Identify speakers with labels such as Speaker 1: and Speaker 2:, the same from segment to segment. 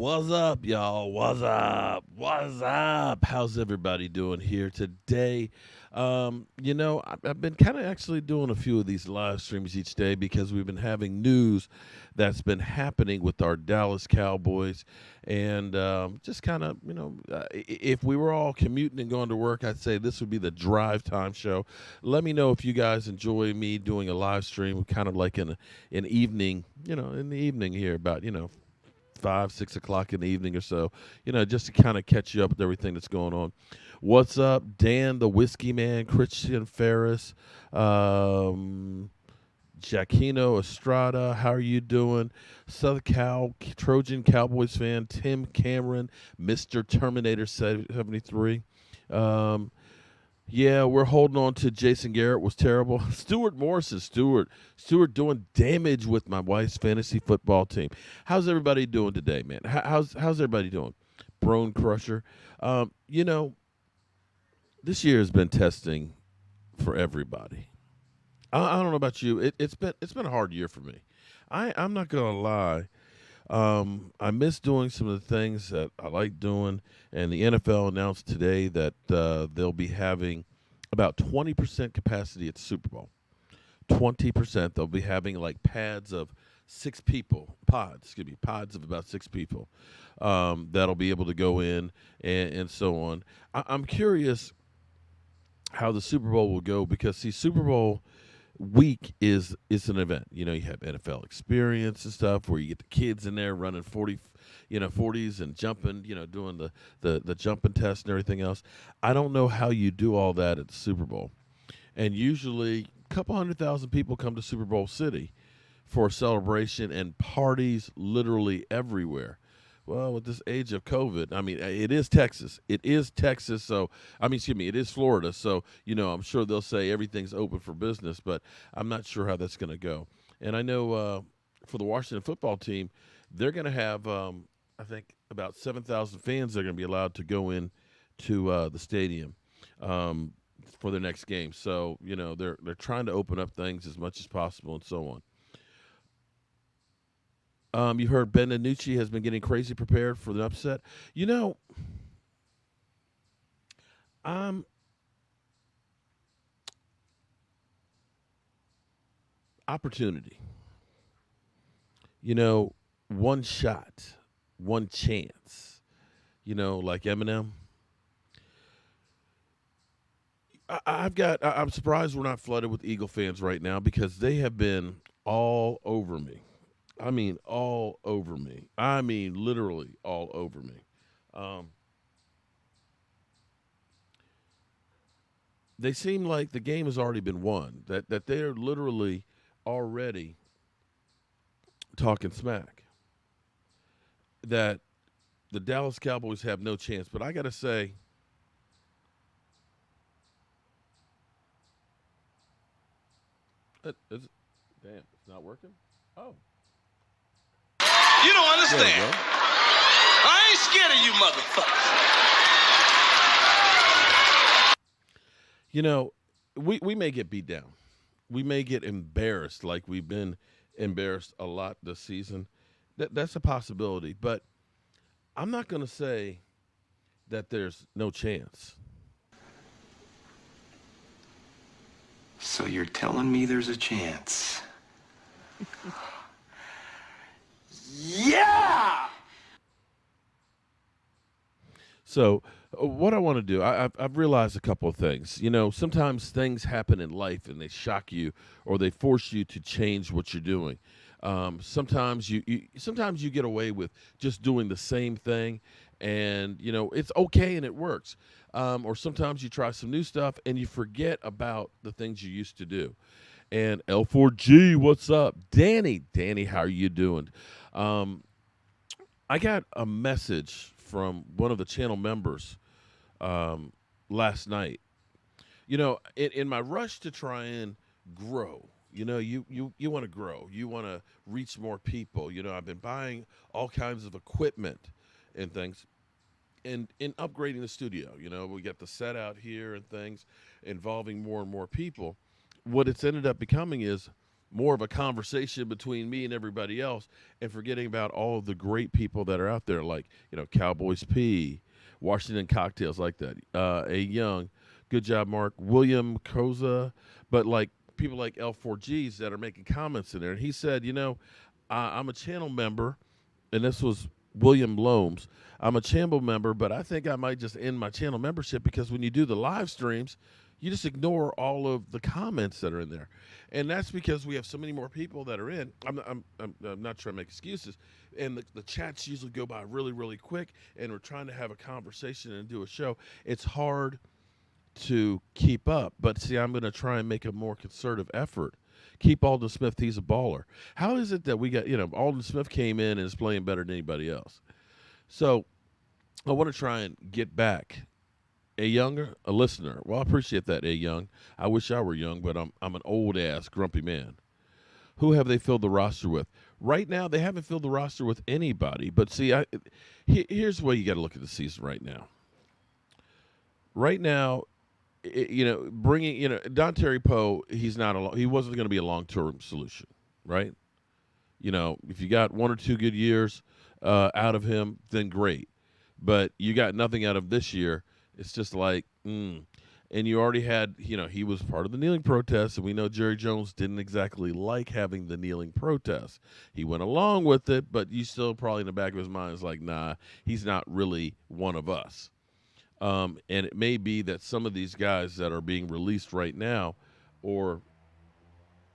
Speaker 1: What's up, y'all? What's up? What's up? How's everybody doing here today? I've been kind of actually doing a few of these live streams each day because we've been having news that's been happening with our Dallas Cowboys. And just kind of, if we were all commuting and going to work, I'd say this would be the drive time show. Let me know if you guys enjoy me doing a live stream, kind of like an evening, in the evening here about, 5, 6 o'clock in the evening or so, just to kind of catch you up with everything that's going on. What's up, Dan the Whiskey Man, Christian Ferris, Jaquino Estrada? How are you doing? Southern Cal Trojan Cowboys fan, Tim Cameron, Mr. Terminator 73. Yeah, we're holding on to Jason Garrett was terrible. Stuart Morrison, Stuart doing damage with my wife's fantasy football team. How's everybody doing today, man? How's everybody doing? Brone Crusher. Um, you know, this year has been testing for everybody. I don't know about you. It's been a hard year for me. I'm not gonna lie. I miss doing some of the things that I like doing, and the NFL announced today that they'll be having about 20% capacity at the Super Bowl. 20%. They'll be having like pads of six people, pods of about six people that'll be able to go in and so on. I'm curious how the Super Bowl will go because, see, Super Bowl week is an event. You have NFL experience and stuff where you get the kids in there running 40s and jumping, doing the jumping test and everything else. I don't know how you do all that at the Super Bowl. And usually a couple 100,000 people come to Super Bowl City for a celebration and parties literally everywhere. Well, with this age of COVID, I mean, it is Texas. It is Texas. So, excuse me, it is Florida. So, I'm sure they'll say everything's open for business, but I'm not sure how that's going to go. And I know for the Washington football team, they're going to have, I think, about 7,000 fans that are going to be allowed to go in to the stadium for their next game. So, they're trying to open up things as much as possible and so on. You heard Ben DiNucci has been getting crazy prepared for the upset. You know, um, opportunity. One shot, one chance. Like Eminem. I'm surprised we're not flooded with Eagle fans right now because they have been all over me. I mean, all over me. I mean, literally all over me. Um, they seem like the game has already been won. That they're literally already talking smack. That the Dallas Cowboys have no chance. But I got to say, it's, damn, it's not working. Oh,
Speaker 2: You don't
Speaker 1: there we
Speaker 2: understand.
Speaker 1: go.
Speaker 2: I ain't scared of you motherfuckers.
Speaker 1: We may get beat down. We may get embarrassed like we've been embarrassed a lot this season. That's a possibility. But I'm not going to say that there's no chance.
Speaker 3: So you're telling me there's a chance? Yeah!
Speaker 1: So, what I want to do, I've realized a couple of things. Sometimes things happen in life and they shock you, or they force you to change what you're doing. Sometimes you get away with just doing the same thing, and it's okay and it works. Or sometimes you try some new stuff and you forget about the things you used to do. And L4G, what's up, Danny? Danny, how are you doing? Um, I got a message from one of the channel members um, last night. In my rush to try and grow, you want to grow, you want to reach more people. I've been buying all kinds of equipment and things, and in upgrading the studio. We got the set out here and things involving more and more people. What it's ended up becoming is more of a conversation between me and everybody else, and forgetting about all of the great people that are out there, like Cowboys P, Washington Cocktails, like that. A Young, good job, Mark. William Koza, but like people like L4Gs that are making comments in there. And he said, I'm a channel member, and this was William Loams. I'm a channel member, but I think I might just end my channel membership because when you do the live streams, you just ignore all of the comments that are in there, and that's because we have so many more people that are in. I'm not trying to make excuses, and the chats usually go by really, really quick, and we're trying to have a conversation and do a show. It's hard to keep up, but see, I'm going to try and make a more concerted effort. Keep Alden Smith, he's a baller. How is it that we got, Alden Smith came in and is playing better than anybody else? So I want to try and get back a listener. Well, I appreciate that, A Young. I wish I were young, but I'm an old ass grumpy man. Who have they filled the roster with? Right now, they haven't filled the roster with anybody. But see, here's the way you got to look at the season right now. Right now, bringing Don Terry Poe, he wasn't going to be a long term solution, right? If you got 1 or 2 good years out of him, then great. But you got nothing out of this year. It's just like, And you already had, he was part of the kneeling protest, and we know Jerry Jones didn't exactly like having the kneeling protest. He went along with it, but you still probably in the back of his mind is like, nah, he's not really one of us. And it may be that some of these guys that are being released right now, or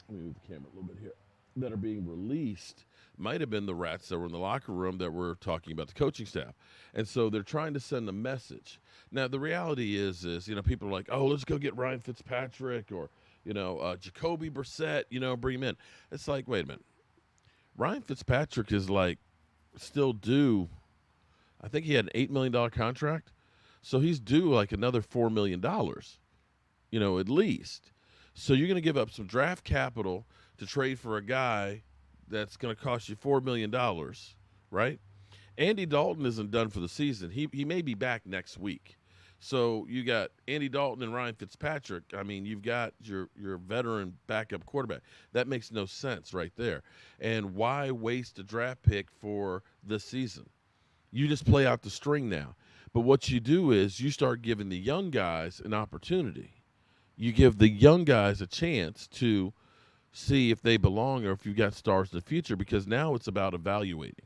Speaker 1: let me move the camera a little bit here, that are being released might have been the rats that were in the locker room that were talking about the coaching staff. And so they're trying to send a message. Now, the reality is people are like, oh, let's go get Ryan Fitzpatrick or, Jacoby Brissett, bring him in. It's like, wait a minute. Ryan Fitzpatrick is like still due. I think he had an $8 million contract. So he's due like another $4 million, at least. So you're going to give up some draft capital to trade for a guy that's going to cost you $4 million, right? Andy Dalton isn't done for the season. He may be back next week. So you got Andy Dalton and Ryan Fitzpatrick. I mean, you've got your veteran backup quarterback. That makes no sense right there. And why waste a draft pick for this season? You just play out the string now. But what you do is you start giving the young guys an opportunity. You give the young guys a chance to see if they belong or if you got stars in the future, because now it's about evaluating.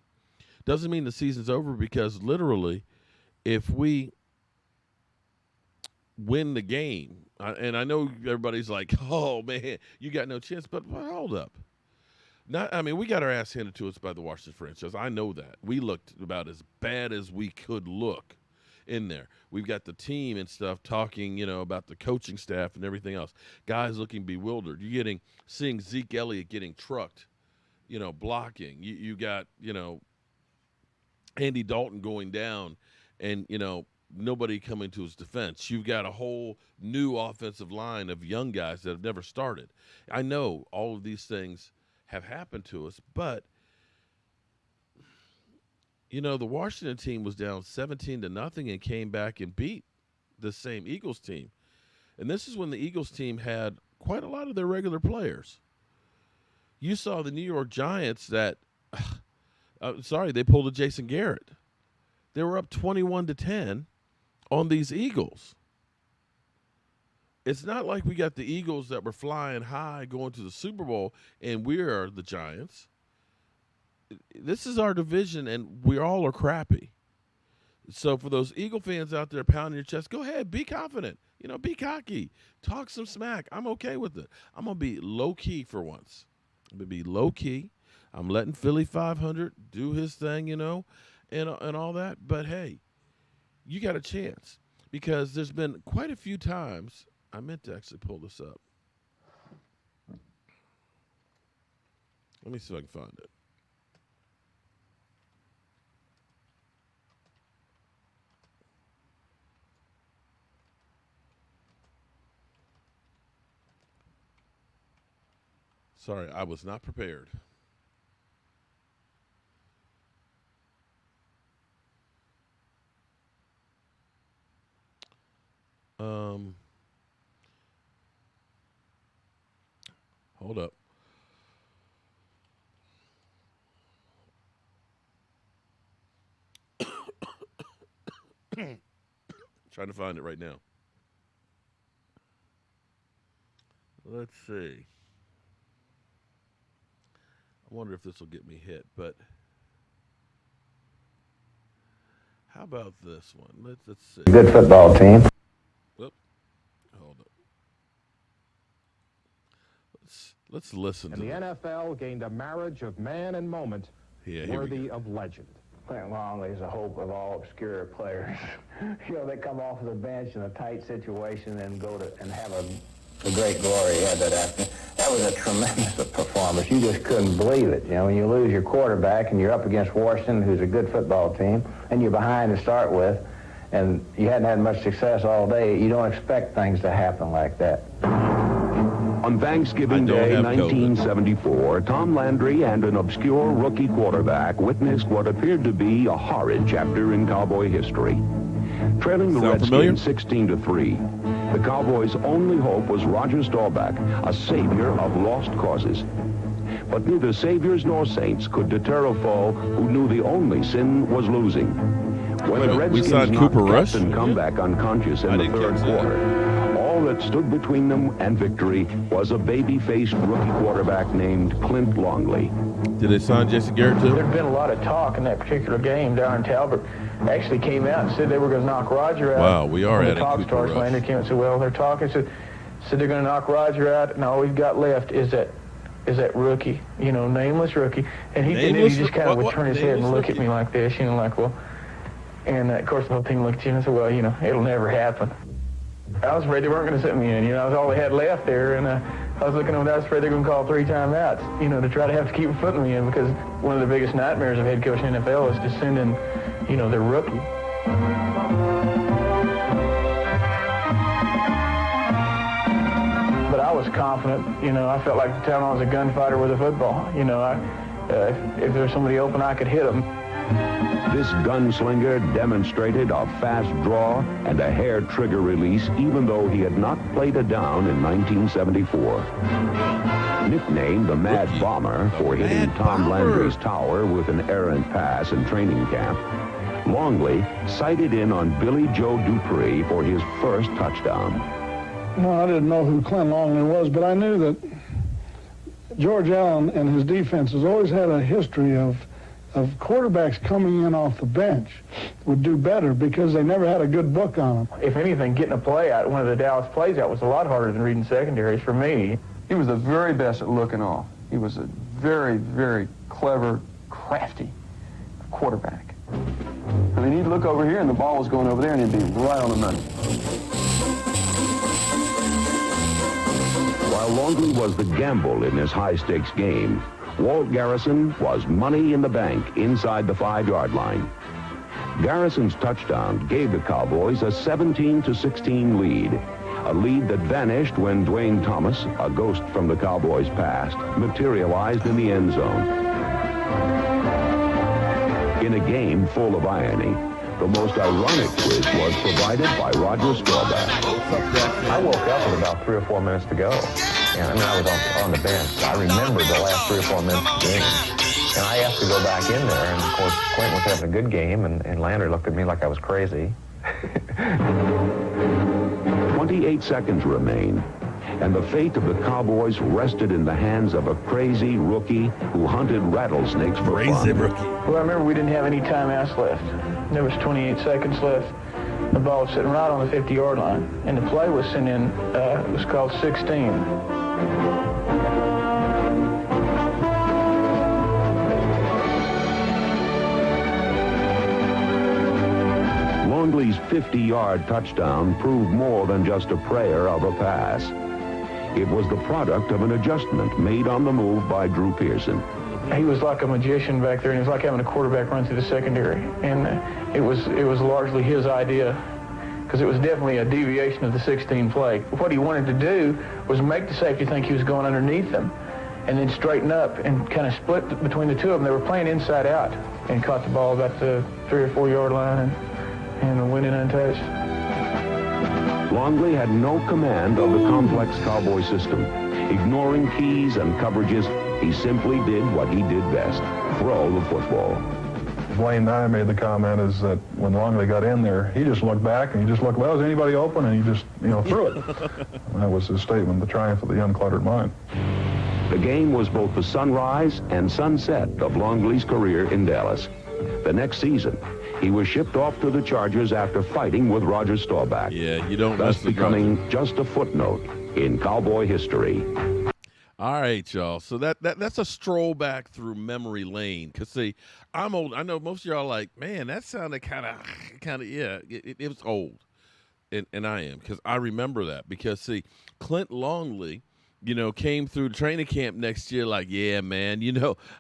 Speaker 1: Doesn't mean the season's over, because literally if we win the game, and I know everybody's like, oh, man, you got no chance, but hold up. We got our ass handed to us by the Washington franchise. I know that. We looked about as bad as we could look in there. We've got the team and stuff talking, about the coaching staff and everything else. Guys looking bewildered. You're seeing Zeke Elliott getting trucked, blocking. You got, Andy Dalton going down and, nobody coming to his defense. You've got a whole new offensive line of young guys that have never started. I know all of these things have happened to us, but the Washington team was down 17-0 and came back and beat the same Eagles team. And this is when the Eagles team had quite a lot of their regular players. You saw the New York Giants that, they pulled a Jason Garrett. They were up 21-10 on these Eagles. It's not like we got the Eagles that were flying high going to the Super Bowl and we're the Giants. This is our division, and we all are crappy. So for those Eagle fans out there pounding your chest, go ahead, be confident. Be cocky. Talk some smack. I'm okay with it. I'm going to be low-key for once. I'm going to be low-key. I'm letting Philly 500 do his thing, and all that. But, hey, you got a chance, because there's been quite a few times. I meant to actually pull this up. Let me see if I can find it. Sorry, I was not prepared. Hold up. Trying to find it right now. Let's see. I wonder if this will get me hit, but how about this one? Let's see.
Speaker 4: Good football team.
Speaker 1: Whoop. Hold up. Let's listen
Speaker 5: And
Speaker 1: to
Speaker 5: the
Speaker 1: this.
Speaker 5: NFL gained a marriage of man and moment
Speaker 1: Yeah, here we
Speaker 5: worthy
Speaker 1: go.
Speaker 5: of legend.
Speaker 4: Clint Longley is the hope of all obscure players. They come off of the bench in a tight situation and go to and have a great glory he had that afternoon. That was a tremendous performance. You just couldn't believe it. When you lose your quarterback and you're up against Washington, who's a good football team, and you're behind to start with, and you hadn't had much success all day, you don't expect things to happen like that.
Speaker 6: On Thanksgiving Day, 1974, Tom Landry and an obscure rookie quarterback witnessed what appeared to be a horrid chapter in Cowboy history. Trailing the
Speaker 1: Sound familiar?
Speaker 6: Redskins 16-3, the Cowboys' only hope was Roger Staubach, a savior of lost causes. But neither saviors nor saints could deter a foe who knew the only sin was losing. When the
Speaker 1: We
Speaker 6: Redskins
Speaker 1: signed
Speaker 6: knocked
Speaker 1: Cooper Rush?
Speaker 6: Captain Comeback unconscious
Speaker 1: I
Speaker 6: in the
Speaker 1: didn't
Speaker 6: third
Speaker 1: catch that.
Speaker 6: quarter, all that stood between them and victory was a baby-faced rookie quarterback named Clint Longley.
Speaker 1: Did they sign Jason Garrett too?
Speaker 7: There'd been a lot of talk in that particular game down in Talbot. Actually came out and said they were going to knock Roger out.
Speaker 1: Wow, we are
Speaker 7: When the
Speaker 1: adding
Speaker 7: talk
Speaker 1: Cooper
Speaker 7: starts,
Speaker 1: Rush.
Speaker 7: Landry came out and said, well, they're talking. Said they're going to knock Roger out, and all we've got left is that rookie, nameless rookie. And he
Speaker 1: Nameless
Speaker 7: just kind of would
Speaker 1: what?
Speaker 7: turn his head and
Speaker 1: Nameless
Speaker 7: look at
Speaker 1: rookie?
Speaker 7: me like this, like, well. And, of course, the whole team looked at you and said, well, it'll never happen. I was afraid they weren't going to sit me in. I was all they had left there, and I was looking over there. I was afraid they were going to call 3 timeouts, to try to have to keep putting me in, because one of the biggest nightmares of head coach in the NFL is to send in, their rookie. But I was confident. I felt like the time I was a gunfighter with a football. If there was somebody open, I could hit them.
Speaker 6: This gunslinger demonstrated a fast draw and a hair trigger release, even though he had not played a down in 1974. Nicknamed the Mad
Speaker 1: Rookie.
Speaker 6: Bomber for
Speaker 1: The
Speaker 6: hitting
Speaker 1: Mad
Speaker 6: Tom
Speaker 1: Bomber.
Speaker 6: Landry's tower with an errant pass in training camp, Longley sighted in on Billy Joe Dupree for his first touchdown.
Speaker 8: No, I didn't know who Clint Longley was, but I knew that George Allen and his defense has always had a history of quarterbacks coming in off the bench would do better because they never had a good book on them.
Speaker 7: If anything, getting a play out, one of the Dallas plays out, was a lot harder than reading secondaries for me.
Speaker 9: He was the very best at looking off. He was a very, very clever, crafty quarterback. I mean, he'd look over here and the ball was going over there and he'd be right on the money.
Speaker 6: While Longley was the gamble in this high-stakes game, Walt Garrison was money in the bank inside the 5-yard line. Garrison's touchdown gave the Cowboys a 17-16 lead, a lead that vanished when Dwayne Thomas, a ghost from the Cowboys' past, materialized in the end zone. In a game full of irony, the most ironic twist was provided by Roger Staubach.
Speaker 4: I woke up with about 3 or 4 minutes to go. And I was on the bench. I remembered the last 3 or 4 minutes of the game. And I asked to go back in there. And, of course, Clint was having a good game, and Landry looked at me like I was crazy.
Speaker 6: 28 seconds remained, and the fate of the Cowboys rested in the hands of a crazy rookie who hunted rattlesnakes for
Speaker 1: Crazy
Speaker 6: fun.
Speaker 1: rookie.
Speaker 7: Well, I remember we didn't have any timeouts left. There was 28 seconds left. The ball was sitting right on the 50-yard line, and the play was sent in. It was called 16.
Speaker 6: Longley's 50-yard touchdown proved more than just a prayer of a pass. It was the product of an adjustment made on the move by Drew Pearson.
Speaker 7: He was like a magician back there, and it was like having a quarterback run through the secondary. And it was largely his idea, because it was definitely a deviation of the 16 play. What he wanted to do was make the safety think he was going underneath them, and then straighten up and kind of split between the two of them. They were playing inside out, and caught the ball about the 3 or 4 yard line and went in untouched.
Speaker 6: Longley had no command of the complex Cowboy system. Ignoring keys and coverages, he simply did what he did best, throw the football.
Speaker 10: Wayne Nye made the comment is that when Longley got in there, he just looked back and he just looked, well, is anybody open? And he just, threw it. That was his statement, the triumph of the uncluttered mind.
Speaker 6: The game was both the sunrise and sunset of Longley's career in Dallas. The next season, he was shipped off to the Chargers after fighting with Roger Staubach.
Speaker 1: Yeah, you don't
Speaker 6: thus
Speaker 1: mess with
Speaker 6: becoming
Speaker 1: Roger.
Speaker 6: just a footnote in Cowboy history.
Speaker 1: All right, y'all. So that's a stroll back through memory lane. Because, see, I'm old. I know most of y'all are like, man, that sounded kind of, yeah, it was old. And I am, because I remember that. Because, see, Clint Longley, came through training camp next year like, yeah, man,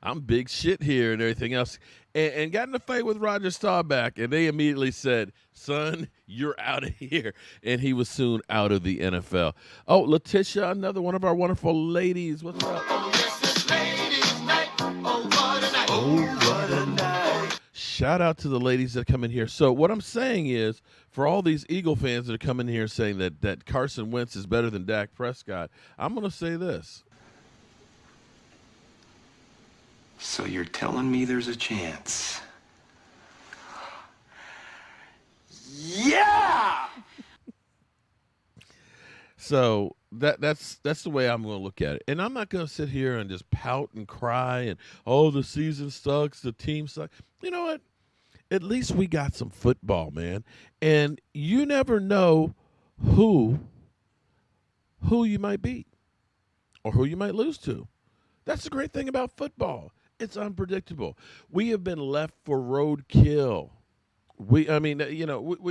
Speaker 1: I'm big shit here and everything else. And got in a fight with Roger Staubach, and they immediately said, son, you're out of here. And he was soon out of the NFL. Oh, Letitia, another one of our wonderful ladies. What's up?
Speaker 2: Oh, yes, it's ladies' night. Oh, what a night. Oh, what a night.
Speaker 1: Shout out to the ladies that come in here. So what I'm saying is, for all these Eagle fans that are coming here saying that Carson Wentz is better than Dak Prescott, I'm going to say this.
Speaker 3: So you're telling me there's a chance?
Speaker 2: Yeah!
Speaker 1: So that's the way I'm going to look at it. And I'm not going to sit here and just pout and cry and, oh, the season sucks, the team sucks. You know what? At least we got some football, man. And you never know who you might beat or who you might lose to. That's the great thing about football. It's unpredictable. We have been left for roadkill. We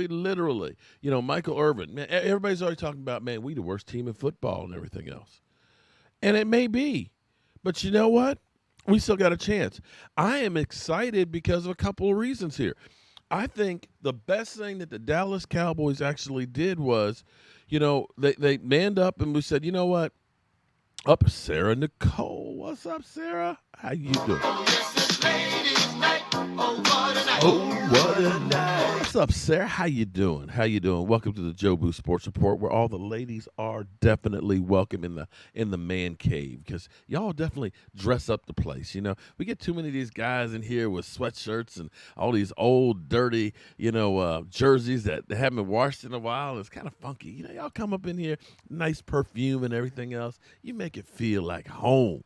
Speaker 1: literally, Michael Irvin, man, everybody's already talking about, man, we the worst team in football and everything else. And it may be, but you know what? We still got a chance. I am excited because of a couple of reasons here. I think the best thing that the Dallas Cowboys actually did was, they manned up and we said, you know what? Up, Sarah Nicole. What's up, Sarah? How you doing?
Speaker 2: Oh, yes, it's ladies' night. Oh, what a night.
Speaker 1: Oh, what a night. What's up, Sarah? How you doing? How you doing? Welcome to the Joe Boo Sports Report, where all the ladies are definitely welcome in the man cave, because y'all definitely dress up the place. We get too many of these guys in here with sweatshirts and all these old, dirty, jerseys that haven't been washed in a while. And it's kind of funky. Y'all come up in here, nice perfume and everything else. You make it feel like home.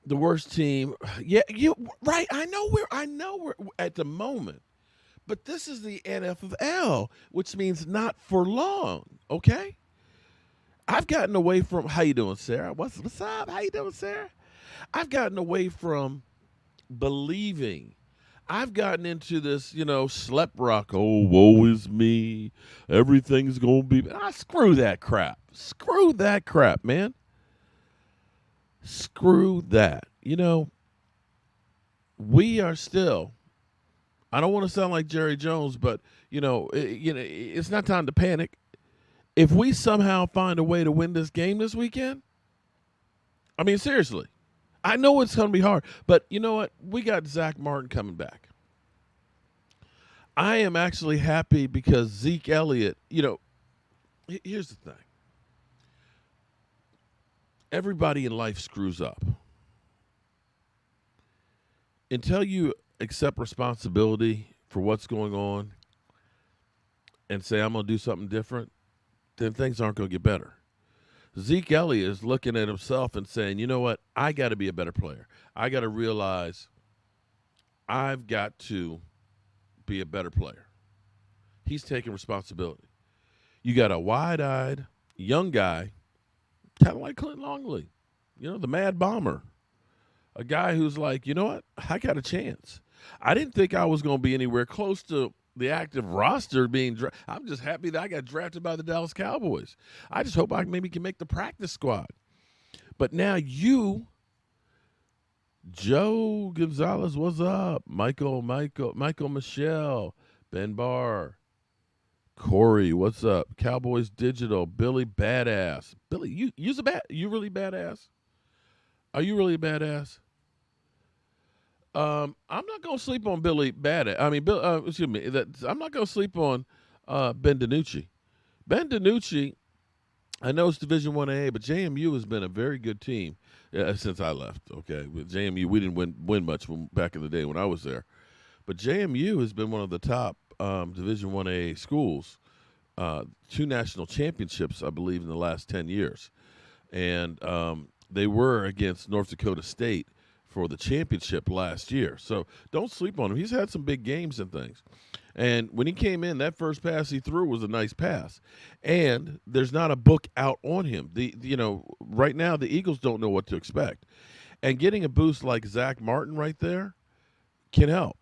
Speaker 1: The worst team, yeah, you right. I know we're at the moment, but this is the NFL, which means not for long. Okay, I've gotten away from. How you doing, Sarah? What's up? How you doing, Sarah? I've gotten away from believing. I've gotten into this, slep rock. Oh, woe is me. Everything's gonna be. Screw that crap. Screw that crap, man. Screw that. We are still, I don't want to sound like Jerry Jones, but, it's not time to panic. If we somehow find a way to win this game this weekend, I mean, seriously, I know it's going to be hard, but you know what? We got Zach Martin coming back. I am actually happy because Zeke Elliott, here's the thing. Everybody in life screws up. Until you accept responsibility for what's going on and say, I'm going to do something different, then things aren't going to get better. Zeke Elliott is looking at himself and saying, you know what? I got to be a better player. I got to realize I've got to be a better player. He's taking responsibility. You got a wide-eyed young guy, kind of like Clint Longley, the Mad Bomber. A guy who's like, you know what? I got a chance. I didn't think I was going to be anywhere close to the active roster being drafted. I'm just happy that I got drafted by the Dallas Cowboys. I just hope I maybe can make the practice squad. But now you, Joe Gonzalez, what's up? Michael Michelle, Ben Barr, Corey, what's up? Cowboys Digital, Billy Badass. Billy, you really badass? Are you really a badass? I'm not gonna sleep on Billy Badass. I mean, excuse me. I'm not gonna sleep on Ben DiNucci. Ben DiNucci I know it's Division 1A, but JMU has been a very good team since I left. Okay, with JMU, we didn't win much back in the day when I was there, but JMU has been one of the top Division 1A schools. 2 national championships, I believe, in the last 10 years, and they were against North Dakota State for the championship last year. So don't sleep on him. He's had some big games and things. And when he came in, that first pass he threw was a nice pass. And there's not a book out on him. Right now the Eagles don't know what to expect. And getting a boost like Zach Martin right there can help.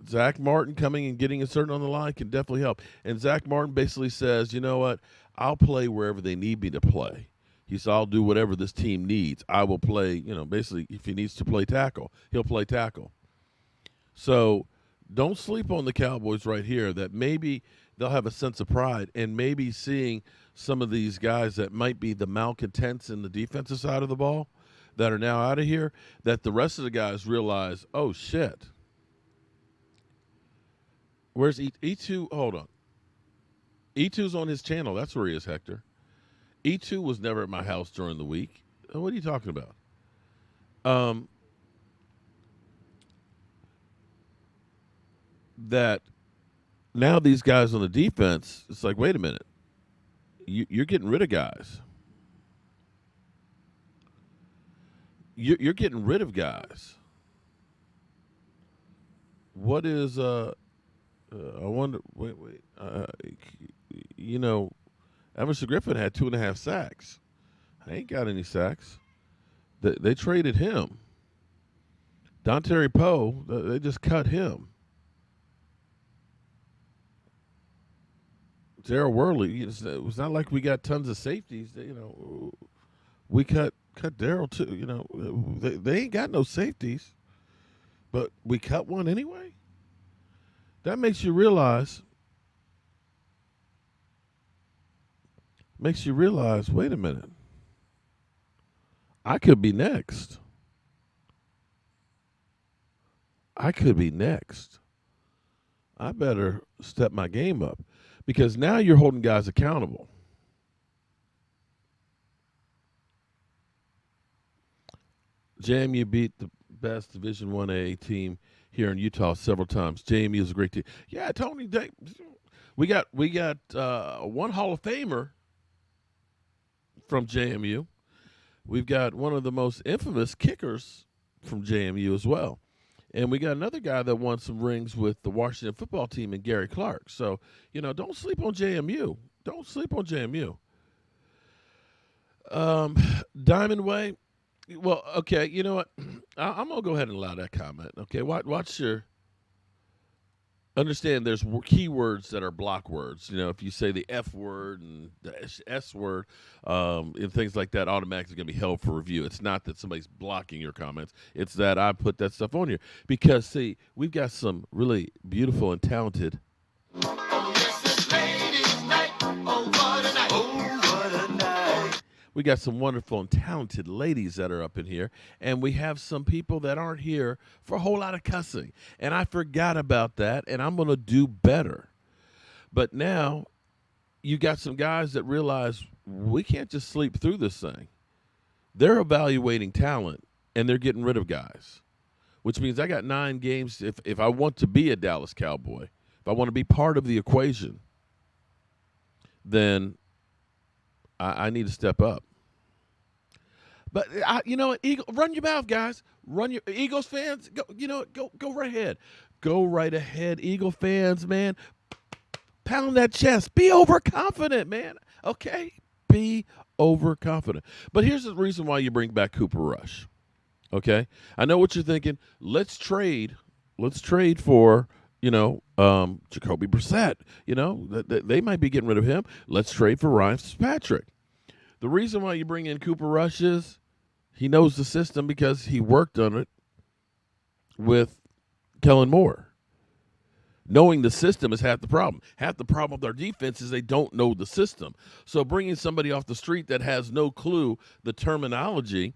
Speaker 1: Zach Martin coming and getting inserted on the line can definitely help. And Zach Martin basically says, you know what, I'll play wherever they need me to play. He said, I'll do whatever this team needs. I will play, basically if he needs to play tackle, he'll play tackle. So don't sleep on the Cowboys right here, that maybe they'll have a sense of pride and maybe seeing some of these guys that might be the malcontents in the defensive side of the ball that are now out of here, that the rest of the guys realize, oh, shit. Where's E2? Hold on. E2's on his channel. That's where he is, Hector. E2 was never at my house during the week. What are you talking about? That now these guys on the defense, it's like, wait a minute. You're getting rid of guys. You're getting rid of guys. What is I wonder. Wait. Emerson Griffin had 2.5 sacks. I ain't got any sacks. They traded him. Dontari Poe, they just cut him. Darryl Worley, it was not like we got tons of safeties. We cut Darryl too. They ain't got no safeties, but we cut one anyway. That makes you realize. Wait a minute. I could be next. I better step my game up, because now you're holding guys accountable. JMU beat the best Division 1A team here in Utah several times. JMU is a great team. Yeah, Tony, we got one Hall of Famer from JMU. We've got one of the most infamous kickers from JMU as well. And we got another guy that won some rings with the Washington football team and Gary Clark. So, don't sleep on JMU. Don't sleep on JMU. Diamond Way. Well, okay, you know what? I'm going to go ahead and allow that comment. Okay, watch your. Understand there's keywords that are block words. If you say the F word and the S word and things like that, automatically going to be held for review. It's not that somebody's blocking your comments. It's that I put that stuff on here. Because, see, we've got some really beautiful and talented.
Speaker 2: Oh, yes, it's ladies' night. Oh, what a night. Oh, what a night.
Speaker 1: We got some wonderful and talented ladies that are up in here, and we have some people that aren't here for a whole lot of cussing. And I forgot about that, and I'm going to do better. But now you got some guys that realize we can't just sleep through this thing. They're evaluating talent, and they're getting rid of guys, which means I got 9 games. If I want to be a Dallas Cowboy, if I want to be part of the equation, then I need to step up. But run your mouth, guys. Run your Eagles fans. Go right ahead. Go right ahead, Eagle fans, man. Pound that chest. Be overconfident, man. Okay, be overconfident. But here's the reason why you bring back Cooper Rush. Okay, I know what you're thinking. Let's trade for Jacoby Brissett. They might be getting rid of him. Let's trade for Ryan Fitzpatrick. The reason why you bring in Cooper Rush is he knows the system because he worked on it with Kellen Moore. Knowing the system is half the problem. Half the problem with our defense is they don't know the system. So bringing somebody off the street that has no clue the terminology,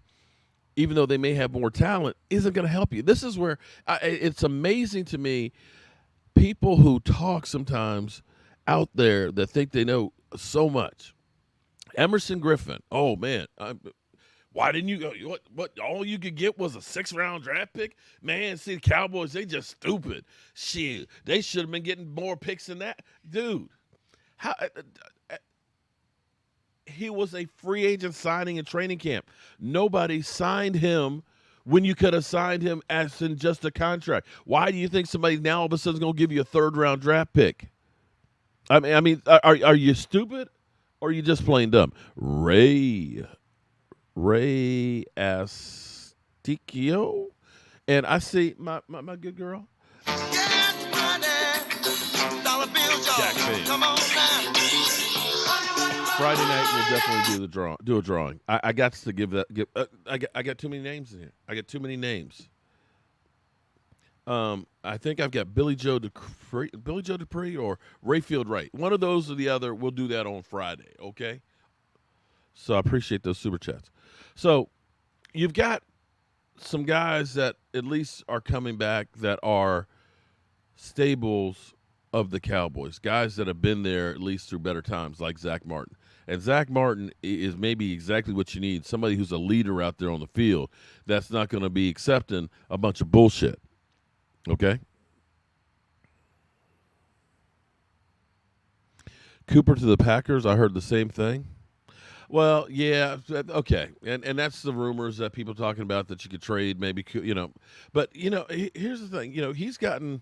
Speaker 1: even though they may have more talent, isn't going to help you. This is where it's amazing to me, people who talk sometimes out there that think they know so much. Emerson Griffin. Oh man, why didn't you go? What? All you could get was a 6th-round draft pick. Man, see the Cowboys, they just stupid. Shit, they should have been getting more picks than that, dude. How? He was a free agent signing in training camp. Nobody signed him when you could have signed him as in just a contract. Why do you think somebody now all of a sudden is going to give you a 3rd-round draft pick? I mean, are you stupid or are you just plain dumb? Ray Asticchio, and I see my good girl. Jack Fan.
Speaker 2: Come on now.
Speaker 1: Friday night we'll definitely do a drawing. I got to give that. I got too many names in here. I got too many names. I think I've got Billy Joe Dupree or Rayfield Wright. One of those or the other. We'll do that on Friday. Okay. So I appreciate those super chats. So you've got some guys that at least are coming back that are stables of the Cowboys, guys that have been there at least through better times, like Zach Martin. And Zach Martin is maybe exactly what you need, somebody who's a leader out there on the field that's not going to be accepting a bunch of bullshit. Okay? Cooper to the Packers, I heard the same thing. Well, yeah, okay. And that's the rumors that people are talking about that you could trade maybe, But, here's the thing. He's gotten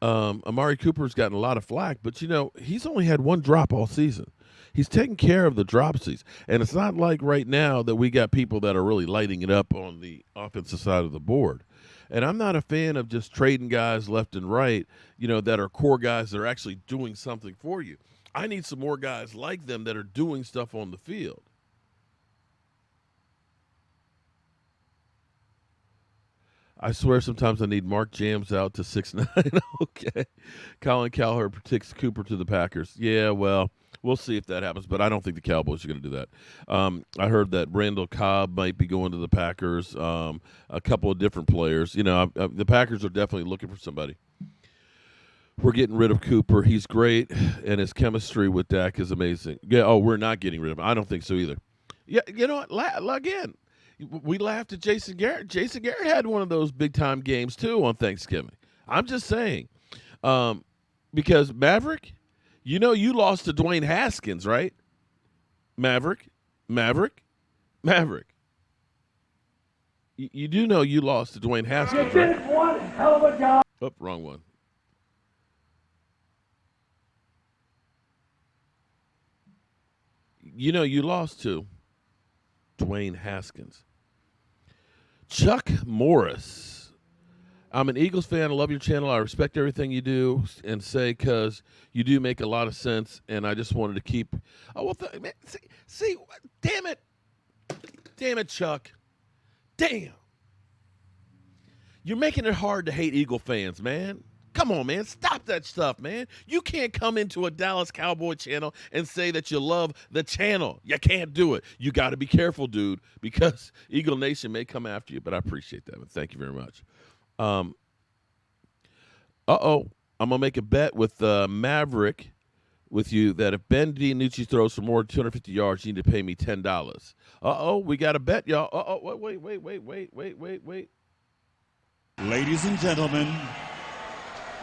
Speaker 1: Amari Cooper's gotten a lot of flack, but, he's only had one drop all season. He's taking care of the dropsies. And it's not like right now that we got people that are really lighting it up on the offensive side of the board. And I'm not a fan of just trading guys left and right, that are core guys that are actually doing something for you. I need some more guys like them that are doing stuff on the field. I swear sometimes I need Mark Jams out to 6'9". Okay. Colin Cowherd predicts Cooper to the Packers. Yeah, well, we'll see if that happens, but I don't think the Cowboys are going to do that. I heard that Randall Cobb might be going to the Packers, a couple of different players. The Packers are definitely looking for somebody. We're getting rid of Cooper. He's great, and his chemistry with Dak is amazing. Yeah. Oh, we're not getting rid of him. I don't think so either. Yeah. You know what? Again, we laughed at Jason Garrett. Jason Garrett had one of those big-time games, too, on Thanksgiving. I'm just saying. Because Maverick, you lost to Dwayne Haskins, right? Maverick. You do know you lost to Dwayne Haskins, right?
Speaker 2: You did one hell of a job.
Speaker 1: Oh, wrong one. You lost to Dwayne Haskins. Chuck Morris. I'm an Eagles fan. I love your channel. I respect everything you do and say because you do make a lot of sense, and I just wanted to keep – oh, well, man, see, damn it. Damn it, Chuck. Damn. You're making it hard to hate Eagle fans, man. Come on, man. Stop that stuff, man. You can't come into a Dallas Cowboy channel and say that you love the channel. You can't do it. You got to be careful, dude, because Eagle Nation may come after you, but I appreciate that. Thank you very much. I'm going to make a bet with Maverick with you that if Ben DiNucci throws for more than 250 yards, you need to pay me $10. We got a bet, y'all. Wait.
Speaker 11: Ladies and gentlemen,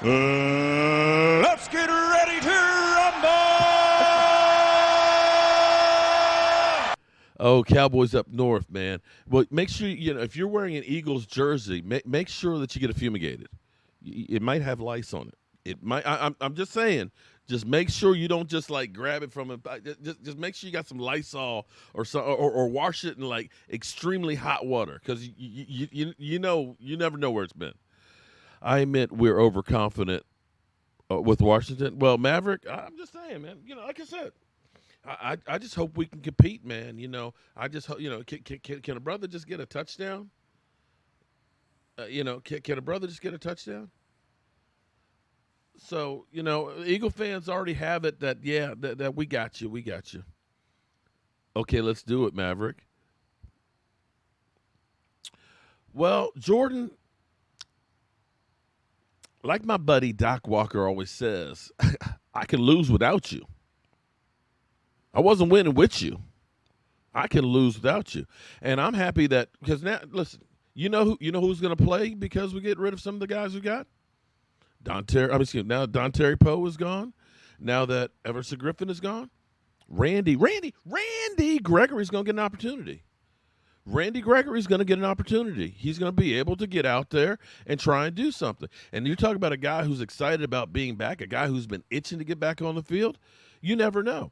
Speaker 11: let's get ready to rumble!
Speaker 1: Oh, Cowboys up north, man. Well, make sure, if you're wearing an Eagles jersey, make sure that you get it fumigated. It might have lice on it. It might. I'm just saying. Just make sure you don't just like grab it from it. Just make sure you got some Lysol or wash it in like extremely hot water because you never know where it's been. I admit we're overconfident with Washington. Well, Maverick, I'm just saying, man. Like I said, I just hope we can compete, man. I just hope can a brother just get a touchdown? Can a brother just get a touchdown? So, Eagle fans already have it that we got you. Okay, let's do it, Maverick. Well, Jordan, like my buddy Doc Walker always says, I can lose without you. I wasn't winning with you. I can lose without you. And I'm happy that because now listen, you know who's going to play because we get rid of some of the guys we got? Now Don Terry Poe is gone. Now that Everson Griffin is gone, Randy Gregory's going to get an opportunity. Randy Gregory's going to get an opportunity. He's going to be able to get out there and try and do something. And you're talking about a guy who's excited about being back, a guy who's been itching to get back on the field. You never know.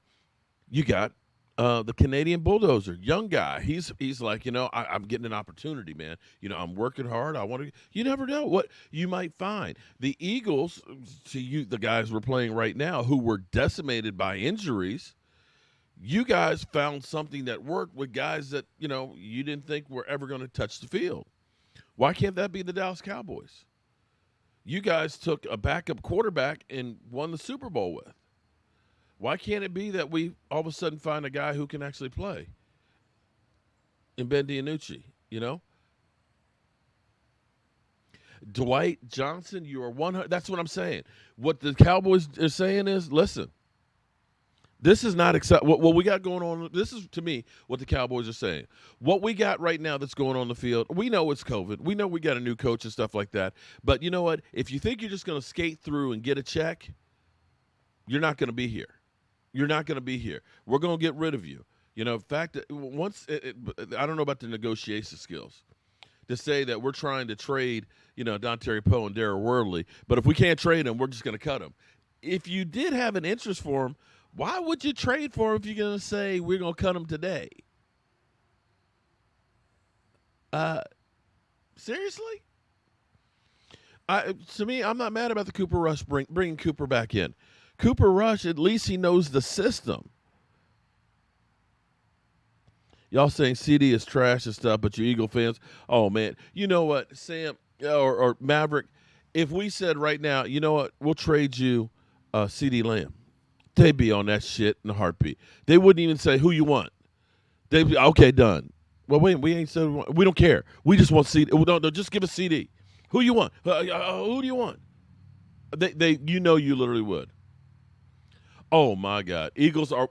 Speaker 1: You got the Canadian Bulldozer, young guy. He's like, I'm getting an opportunity, man. I'm working hard. I want to. You never know what you might find. The Eagles, the guys we're playing right now, who were decimated by injuries. You guys found something that worked with guys that, you didn't think were ever going to touch the field. Why can't that be the Dallas Cowboys? You guys took a backup quarterback and won the Super Bowl with. Why can't it be that we all of a sudden find a guy who can actually play? In Ben DiNucci, Dwight Johnson, you are 100. That's what I'm saying. What the Cowboys are saying is, listen, this is not acceptable. What we got going on, this is, to me, what the Cowboys are saying. What we got right now that's going on the field, we know it's COVID. We know we got a new coach and stuff like that. But you know what? If you think you're just going to skate through and get a check, you're not going to be here. You're not going to be here. We're going to get rid of you. In fact, I don't know about the negotiation skills to say that we're trying to trade, Don Terry Poe and Darryl Worley. But if we can't trade them, we're just going to cut them. If you did have an interest for them, why would you trade for him if you're going to say we're going to cut him today? Seriously? To me, I'm not mad about the Cooper Rush bringing Cooper back in. Cooper Rush, at least he knows the system. Y'all saying CD is trash and stuff, but you Eagle fans, oh, man. You know what, Sam or Maverick, if we said right now, you know what, we'll trade you CD Lamb. They'd be on that shit in a heartbeat. They wouldn't even say who you want. They'd be, okay, done. Well, wait, we ain't said we don't care. We just want CD. No, just give us CD. Who you want? Who do you want? They you literally would. Oh my God, Eagles are.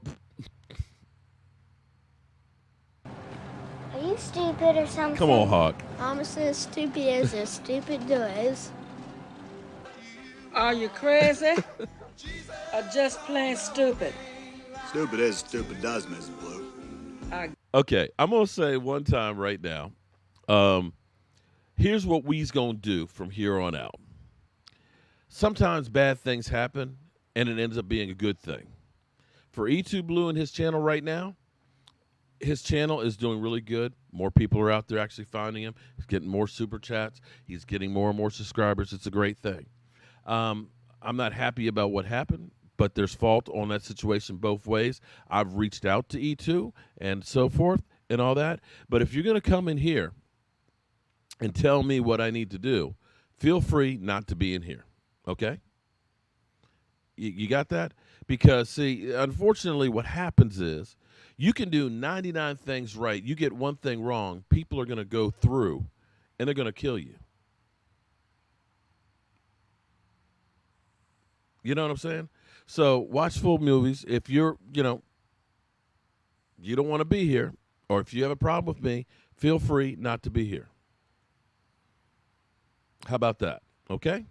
Speaker 12: Are you stupid or something?
Speaker 1: Come on, Hawk.
Speaker 12: I'm as stupid as a stupid does.
Speaker 13: Are you crazy? Or just plain stupid?
Speaker 14: Stupid as stupid does, Mrs. Blue.
Speaker 1: Okay, I'm going to say one time right now, here's what we's going to do from here on out. Sometimes bad things happen, and it ends up being a good thing. For E2 Blue and his channel right now, his channel is doing really good. More people are out there actually finding him. He's getting more super chats. He's getting more and more subscribers. It's a great thing. I'm not happy about what happened, but there's fault on that situation both ways. I've reached out to E2 and so forth and all that. But if you're going to come in here and tell me what I need to do, feel free not to be in here, okay? You got that? Because, see, unfortunately what happens is you can do 99 things right. You get one thing wrong, people are going to go through, and they're going to kill you. You know what I'm saying? So watch full movies. If you're, you don't want to be here, or if you have a problem with me, feel free not to be here. How about that? Okay?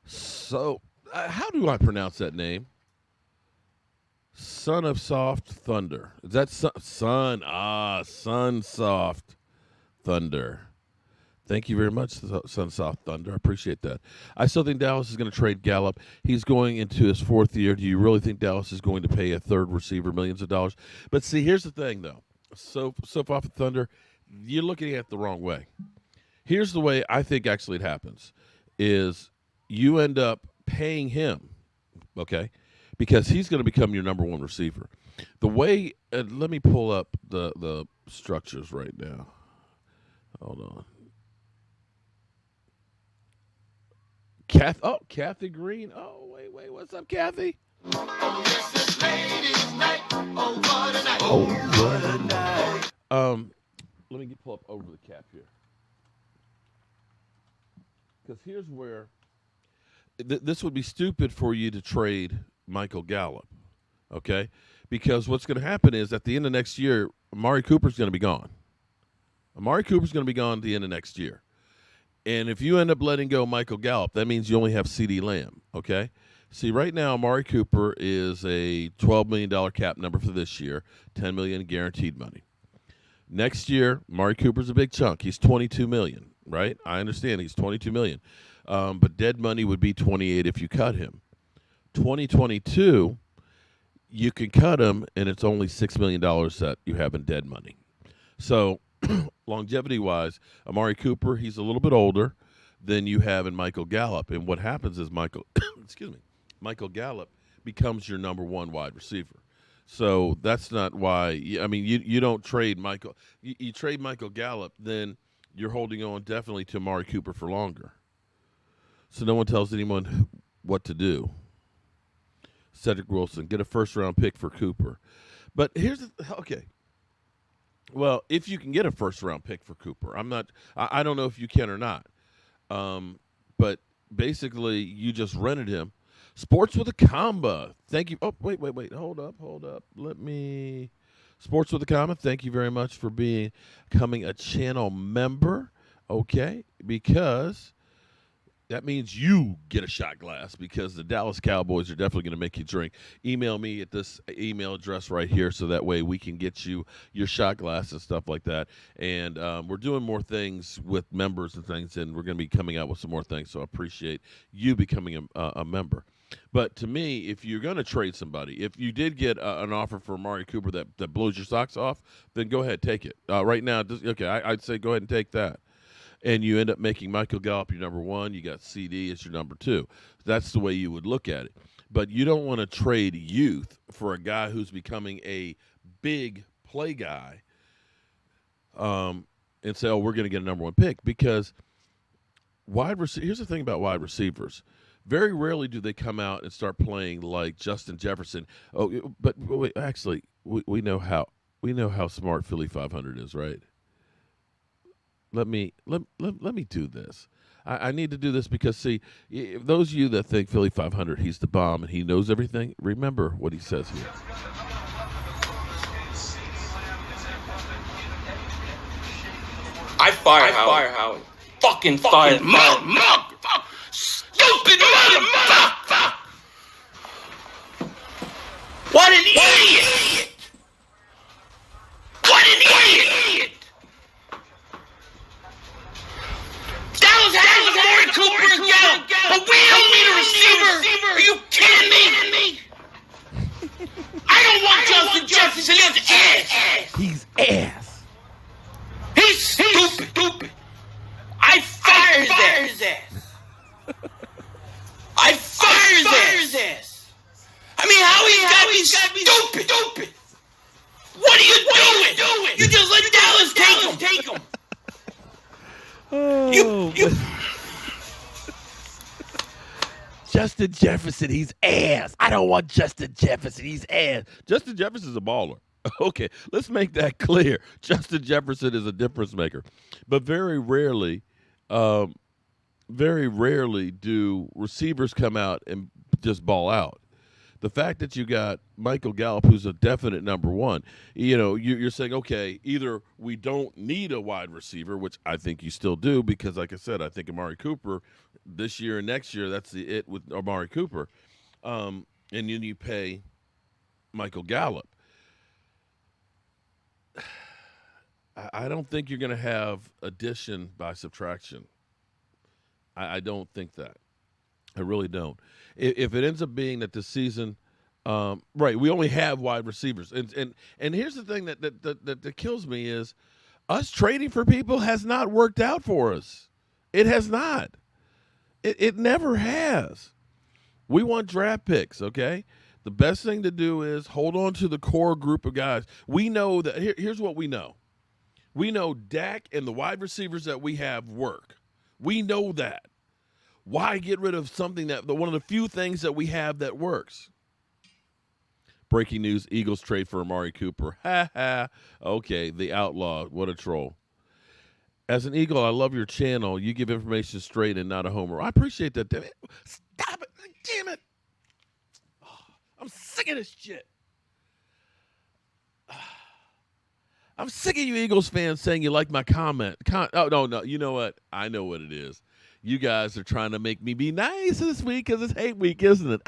Speaker 1: So, how do I pronounce that name? Son of Soft Thunder. Is that Son? Son Soft Thunder. Thank you very much, Son Soft Thunder. I appreciate that. I still think Dallas is going to trade Gallup. He's going into his fourth year. Do you really think Dallas is going to pay a third receiver millions of dollars? But see, here's the thing, though. So Soft Thunder, you're looking at it the wrong way. Here's the way I think actually it happens is you end up paying him, okay, because he's going to become your number one receiver. The way let me pull up the structures right now. Hold on. Kathy Green. Oh, wait. What's up, Kathy?
Speaker 2: Oh, yes, it's ladies' night. Oh, what a night. Oh, what a night.
Speaker 1: Let me pull up over the cap here. Because here's where this would be stupid for you to trade Michael Gallup, okay? Because what's going to happen is at the end of next year, Amari Cooper's going to be gone. Amari Cooper's going to be gone at the end of next year. And if you end up letting go Michael Gallup, that means you only have CeeDee Lamb, okay? See, right now, Amari Cooper is a $12 million cap number for this year, $10 million guaranteed money. Next year, Amari Cooper's a big chunk. He's $22 million, right? I understand he's $22 million. But dead money would be $28 if you cut him. 2022, you can cut him, and it's only $6 million that you have in dead money. So longevity-wise, Amari Cooper, he's a little bit older than you have in Michael Gallup. And what happens is Michael Gallup becomes your number one wide receiver. So that's not why. I mean, you don't trade Michael. You trade Michael Gallup, then you're holding on definitely to Amari Cooper for longer. So no one tells anyone what to do. Cedric Wilson, get a first-round pick for Cooper. But here's okay. Well, if you can get a first-round pick for Cooper, I don't know if you can or not. But basically, you just rented him. Sports with a Comma. Thank you. Oh, wait. Hold up. Sports with a Comma. Thank you very much for becoming a channel member. Okay, because that means you get a shot glass because the Dallas Cowboys are definitely going to make you drink. Email me at this email address right here so that way we can get you your shot glass and stuff like that. And we're doing more things with members and things, and we're going to be coming out with some more things. So I appreciate you becoming a member. But to me, if you're going to trade somebody, if you did get an offer for Amari Cooper that blows your socks off, then go ahead, take it. Right now, I'd say go ahead and take that. And you end up making Michael Gallup your number one. You got CD as your number two. That's the way you would look at it. But you don't want to trade youth for a guy who's becoming a big play guy and say, oh, we're going to get a number one pick. Because here's the thing about wide receivers. Very rarely do they come out and start playing like Justin Jefferson. Oh, but wait, actually, we know how smart Philly 500 is, right? Let me do this. I need to do this because, see, those of you that think Philly 500, he's the bomb and he knows everything, remember what he says here.
Speaker 15: I fire Howard. Fucking fire. Stupid motherfucker! What an idiot! What an idiot! Dallas has Amari Cooper and Gallup, but we don't need a receiver. Are you kidding me? I don't want Justin Jefferson. He's ass. He's stupid. I fire his ass. I fire his ass. I mean, how he's got to be stupid. What are you doing? You just let Dallas take him. You.
Speaker 1: Justin Jefferson, he's ass. I don't want Justin Jefferson. He's ass. Justin Jefferson's a baller. Okay, let's make that clear. Justin Jefferson is a difference maker. But very rarely do receivers come out and just ball out. The fact that you got Michael Gallup, who's a definite number one, you're saying, okay, either we don't need a wide receiver, which I think you still do because, like I said, I think Amari Cooper this year and next year, that's it with Amari Cooper. And then you pay Michael Gallup. I don't think you're going to have addition by subtraction. I don't think that. I really don't. If it ends up being that this season, right, we only have wide receivers, and here's the thing that kills me is us trading for people has not worked out for us. It has not. It never has. We want draft picks, okay? The best thing to do is hold on to the core group of guys. We know that. Here's what we know. We know Dak and the wide receivers that we have work. We know that. Why get rid of something one of the few things that we have that works? Breaking news, Eagles trade for Amari Cooper. Ha ha. Okay, the outlaw. What a troll. As an Eagle, I love your channel. You give information straight and not a homer. I appreciate that. Damn it. Stop it. Damn it. I'm sick of this shit. I'm sick of you Eagles fans saying you like my comment. Oh, no. You know what? I know what it is. You guys are trying to make me be nice this week because it's hate week, isn't it?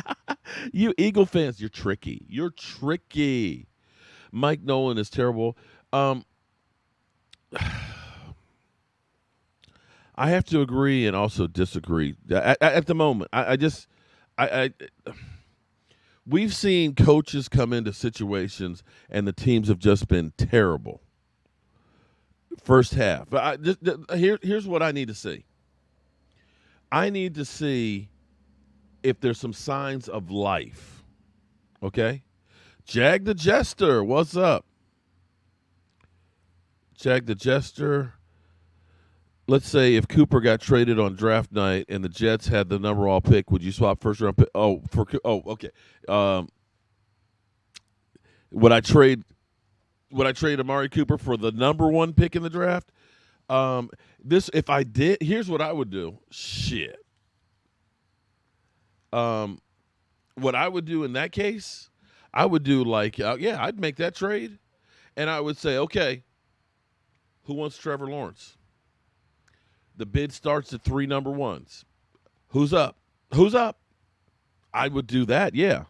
Speaker 1: You Eagle fans, you're tricky. You're tricky. Mike Nolan is terrible. I have to agree and also disagree. At the moment, we've seen coaches come into situations and the teams have just been terrible. First half. Here's what I need to see. I need to see if there's some signs of life. Okay? Jag the Jester, what's up? Jag the Jester. Let's say if Cooper got traded on draft night and the Jets had the number all pick, would you swap first round pick? Okay. Would I trade Amari Cooper for the number one pick in the draft? If I did, here's what I would do. Shit. What I would do in that case, I would do I'd make that trade, and I would say, okay, who wants Trevor Lawrence? The bid starts at 3 number ones. Who's up? Who's up? I would do that, yeah.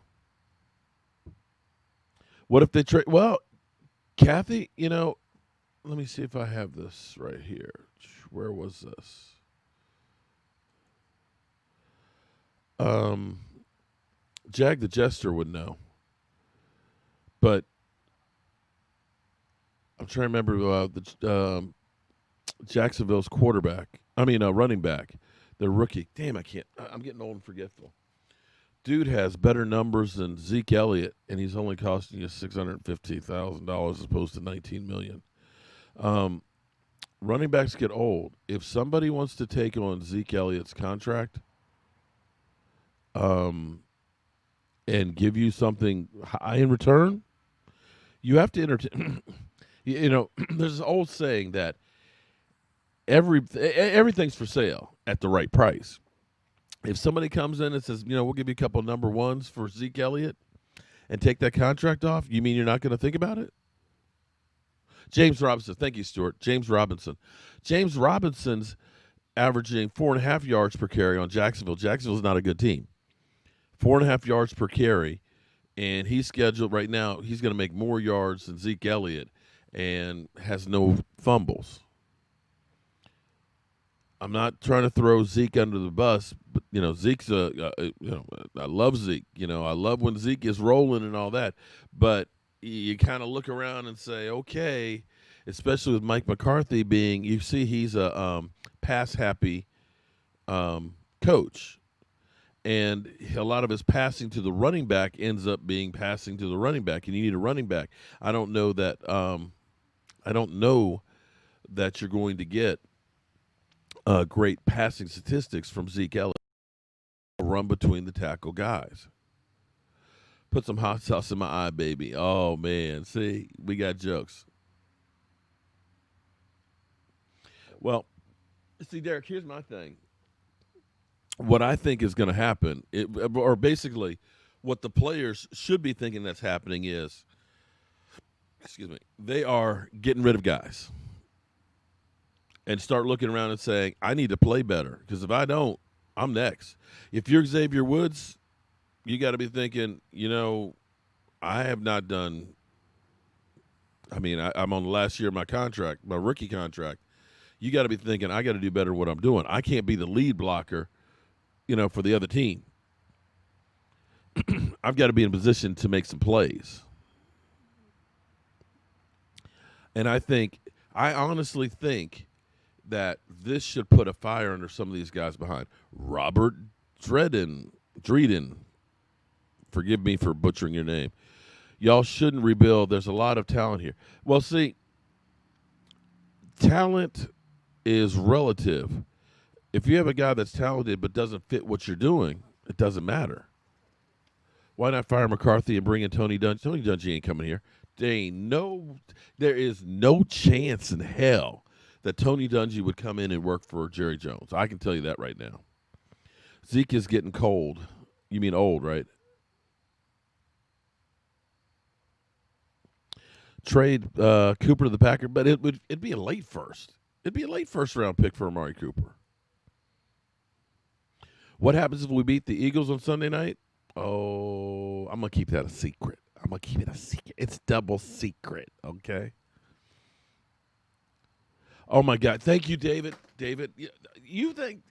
Speaker 1: What if they trade? Well, Kathy, let me see if I have this right here. Where was this? Jag the Jester would know. But I'm trying to remember Jacksonville's running back, the rookie. Damn, I'm getting old and forgetful. Dude has better numbers than Zeke Elliott, and he's only costing you $650,000 as opposed to $19 million. Running backs get old. If somebody wants to take on Zeke Elliott's contract, and give you something high in return, you have to entertain. There's an old saying that everything's for sale at the right price. If somebody comes in and says, we'll give you a couple number ones for Zeke Elliott and take that contract off, you mean you're not going to think about it? James Robinson. Thank you, Stuart. James Robinson. James Robinson's averaging 4.5 yards per carry on Jacksonville. Jacksonville's not a good team. 4.5 yards per carry, and he's scheduled right now. He's going to make more yards than Zeke Elliott and has no fumbles. I'm not trying to throw Zeke under the bus, but Zeke's I love Zeke. I love when Zeke is rolling and all that, but you kind of look around and say, okay, especially with Mike McCarthy he's a pass happy coach, and a lot of his passing to the running back ends up being passing to the running back, and you need a running back. I don't know that you're going to get great passing statistics from Zeke Elliott. Run between the tackle guys. Put some hot sauce in my eye, baby. Oh, man. See, we got jokes. Well, see, Derek, here's my thing. What I think is going to happen, or basically what the players should be thinking that's happening is, they are getting rid of guys. And start looking around and saying, I need to play better. Because if I don't, I'm next. If you're Xavier Woods, you got to be thinking, I have not done. I'm on the last year of my contract, my rookie contract. You got to be thinking, I got to do better at what I'm doing. I can't be the lead blocker, for the other team. I've got to be in a position to make some plays. And I honestly think that this should put a fire under some of these guys behind. Robert Dreden. Forgive me for butchering your name. Y'all shouldn't rebuild. There's a lot of talent here. Well, see, talent is relative. If you have a guy that's talented but doesn't fit what you're doing, it doesn't matter. Why not fire McCarthy and bring in Tony Dungy? Tony Dungy ain't coming here. There is no chance in hell that Tony Dungy would come in and work for Jerry Jones. I can tell you that right now. Zeke is getting cold. You mean old, right? Trade Cooper to the Packers, but it'd be a late first. It'd be a late first-round pick for Amari Cooper. What happens if we beat the Eagles on Sunday night? Oh, I'm going to keep that a secret. I'm going to keep it a secret. It's double secret, okay? Oh, my God. Thank you, David. David, you think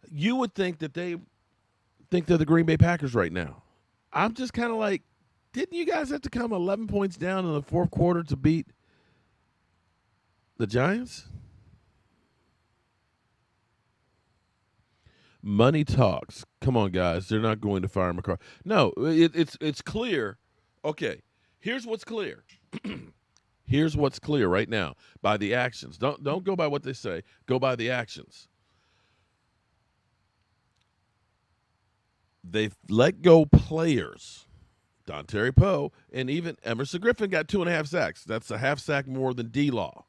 Speaker 1: you would think that they think they're the Green Bay Packers right now. I'm just kind of like, didn't you guys have to come 11 points down in the fourth quarter to beat the Giants? Money talks. Come on, guys. They're not going to fire McCarthy. No, it's clear. Okay, here's what's clear. Here's what's clear right now by the actions. Don't go by what they say. Go by the actions. They've let go players. Dontari Poe and even Emerson Griffin got 2.5 sacks. That's a half sack more than D-Law.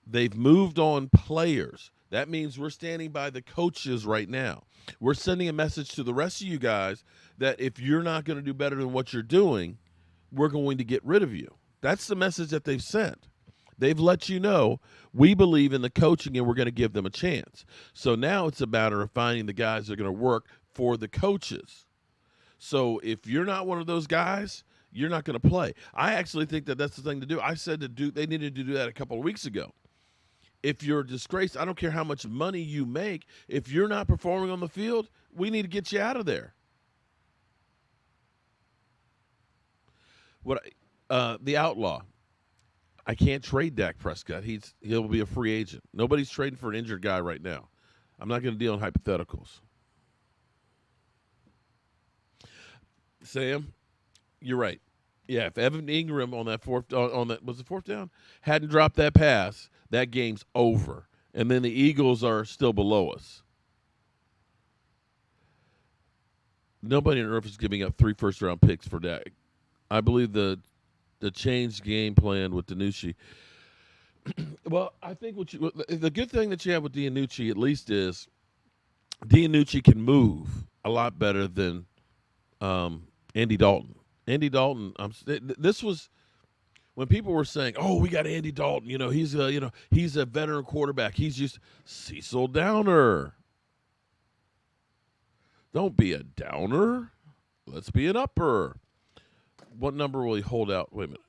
Speaker 1: They've moved on players. That means we're standing by the coaches right now. We're sending a message to the rest of you guys that if you're not going to do better than what you're doing, we're going to get rid of you. That's the message that they've sent. They've let you know we believe in the coaching and we're going to give them a chance. So now it's a matter of finding the guys that are going to work for the coaches. So if you're not one of those guys, you're not going to play. I actually think that that's the thing to do. I said they needed to do that a couple of weeks ago. If you're a disgrace, I don't care how much money you make. If you're not performing on the field, we need to get you out of there. The outlaw. I can't trade Dak Prescott. He'll be a free agent. Nobody's trading for an injured guy right now. I'm not going to deal in hypotheticals. Sam, you're right. Yeah, if Evan Ingram on that fourth down hadn't dropped that pass, that game's over. And then the Eagles are still below us. Nobody on earth is giving up 3 first-round picks for Dak. I believe the changed game plan with DiNucci. Well, I think the good thing that you have with DiNucci at least is DiNucci can move a lot better than Andy Dalton. Andy Dalton. This was when people were saying, "Oh, we got Andy Dalton. He's a veteran quarterback. He's just Cecil Downer." Don't be a downer. Let's be an upper. What number will he hold out? Wait a minute.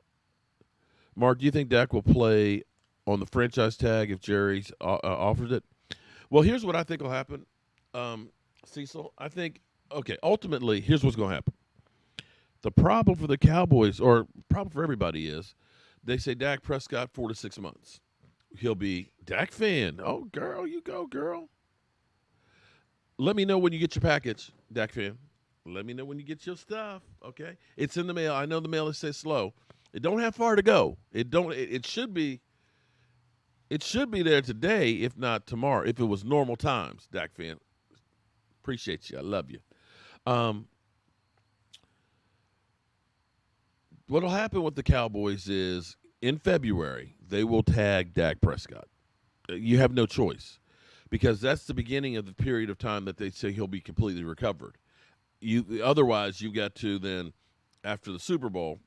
Speaker 1: Mark, do you think Dak will play on the franchise tag if Jerry's offers it? Well, here's what I think will happen, Cecil. I think, ultimately, here's what's going to happen. The problem for the Cowboys, or problem for everybody, is they say Dak Prescott 4 to 6 months. He'll be Dak fan. Oh, girl, you go, girl. Let me know when you get your package, Dak fan. Let me know when you get your stuff, okay? It's in the mail. I know the mail is say slow. It don't have far to go. It should be there today, if not tomorrow, if it was normal times, Dak fan. Appreciate you. I love you. What'll happen with the Cowboys is in February, they will tag Dak Prescott. You have no choice because that's the beginning of the period of time that they say he'll be completely recovered. Otherwise, you got to then, after the Super Bowl,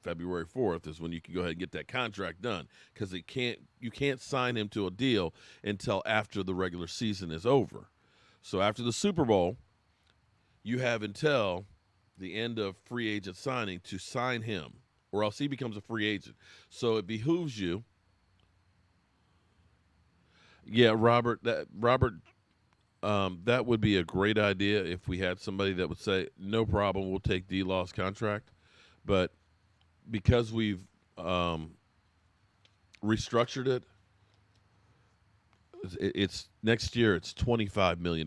Speaker 1: February 4th is when you can go ahead and get that contract done because you can't sign him to a deal until after the regular season is over. So after the Super Bowl, you have until the end of free agent signing to sign him, or else he becomes a free agent. So it behooves you. Yeah, Robert, that would be a great idea if we had somebody that would say, no problem, we'll take D-Law's contract. But because we've restructured it, it's next year it's $25 million.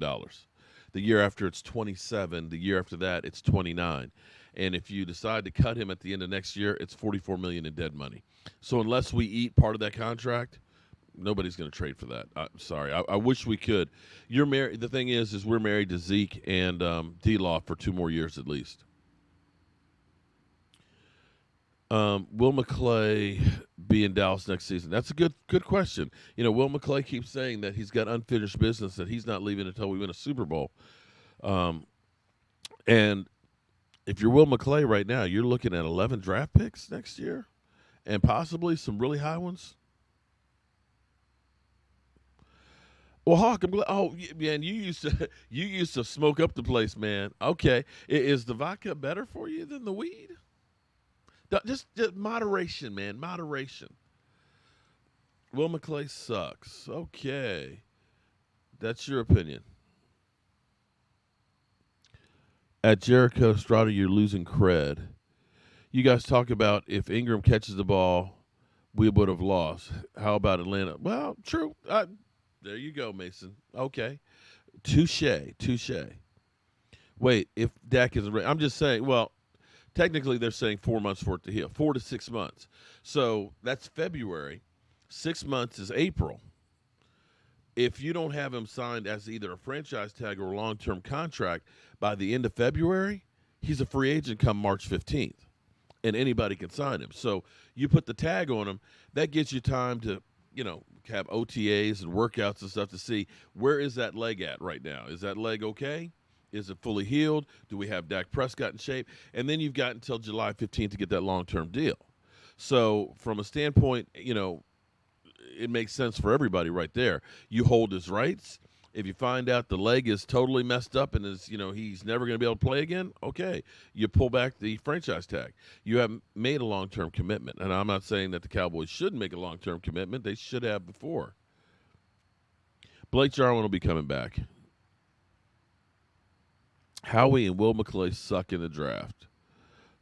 Speaker 1: The year after it's 27. The year after that it's 29. And if you decide to cut him at the end of next year, it's $44 million in dead money. So unless we eat part of that contract, nobody's going to trade for that. Sorry, I wish we could. You're married. The thing is we're married to Zeke and D-Law for 2 more years at least. Will McClay be in Dallas next season? That's a good question. Will McClay keeps saying that he's got unfinished business, that he's not leaving until we win a Super Bowl. And if you're Will McClay right now, you're looking at 11 draft picks next year and possibly some really high ones. Well, Hawk, I'm glad. Oh, man, you used to smoke up the place, man. Okay, is the vodka better for you than the weed? Just moderation, man. Moderation. Will McClay sucks. Okay. That's your opinion. At Jericho Strata, you're losing cred. You guys talk about if Ingram catches the ball, we would have lost. How about Atlanta? Well, true. There you go, Mason. Okay. Touche. Wait, if Dak isn't ready. I'm just saying, well, technically they're saying 4 months for it to heal. 4 to 6 months. So that's February. 6 months is April. If you don't have him signed as either a franchise tag or a long-term contract by the end of February, he's a free agent come March 15th, and anybody can sign him. So you put the tag on him, that gives you time to, have OTAs and workouts and stuff to see where is that leg at right now. Is that leg okay? Is it fully healed? Do we have Dak Prescott in shape? And then you've got until July 15th to get that long-term deal. So from a standpoint, it makes sense for everybody right there. You hold his rights. If you find out the leg is totally messed up and he's never going to be able to play again, okay, you pull back the franchise tag. You haven't made a long-term commitment. And I'm not saying that the Cowboys shouldn't make a long-term commitment. They should have before. Blake Jarwin will be coming back. Howie and Will McClay suck in the draft.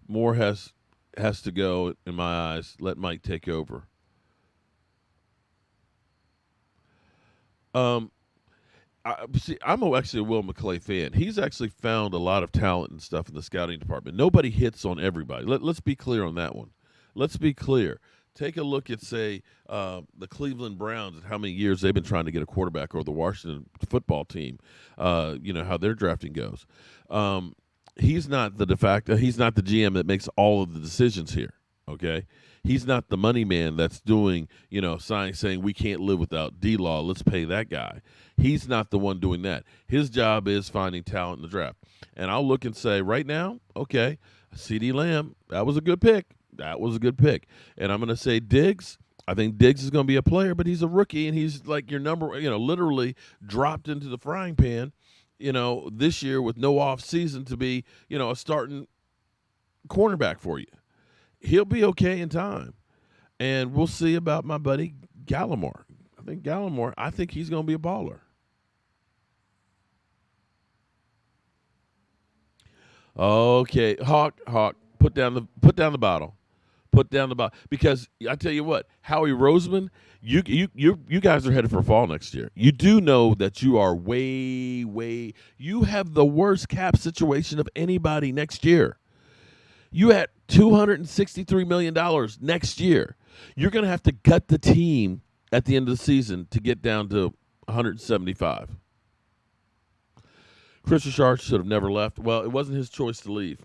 Speaker 1: Moore has to go, in my eyes. Let Mike take over. I'm actually a Will McClay fan. He's actually found a lot of talent and stuff in the scouting department. Nobody hits on everybody. Let's be clear on that one. Let's be clear. Take a look at, say, the Cleveland Browns and how many years they've been trying to get a quarterback, or the Washington football team, how their drafting goes. He's not he's not the GM that makes all of the decisions here, okay? He's not the money man that's doing, saying we can't live without D-Law, let's pay that guy. He's not the one doing that. His job is finding talent in the draft. And I'll look and say, right now, okay, CeeDee Lamb, that was a good pick. And I'm going to say Diggs. I think Diggs is going to be a player, but he's a rookie, and he's like your number, literally dropped into the frying pan, this year with no off season to be, a starting cornerback for you. He'll be okay in time. And we'll see about my buddy Gallimore. I think he's going to be a baller. Okay, Hawk, put down the bottle. Put down the bottle. Because I tell you what, Howie Roseman, you guys are headed for a fall next year. You do know that you are you have the worst cap situation of anybody next year. You had $263 million next year. You're going to have to gut the team at the end of the season to get down to 175. Chris Richard should have never left. Well, it wasn't his choice to leave.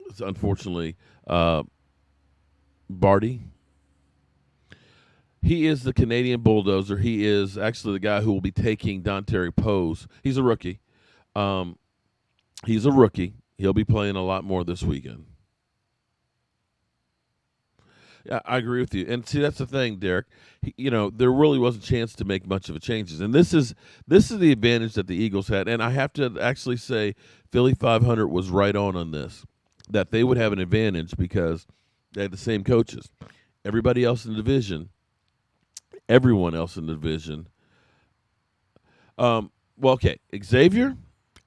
Speaker 1: It's unfortunately Barty. He is the Canadian bulldozer. He is actually the guy who will be taking Dontari Poe's. He's a rookie. He'll be playing a lot more this weekend. Yeah, I agree with you. And see, that's the thing, Derek. There really wasn't a chance to make much of a changes. And this is the advantage that the Eagles had. And I have to actually say Philly 500 was right on this, that they would have an advantage because they had the same coaches. Everyone else in the division. Okay, Xavier,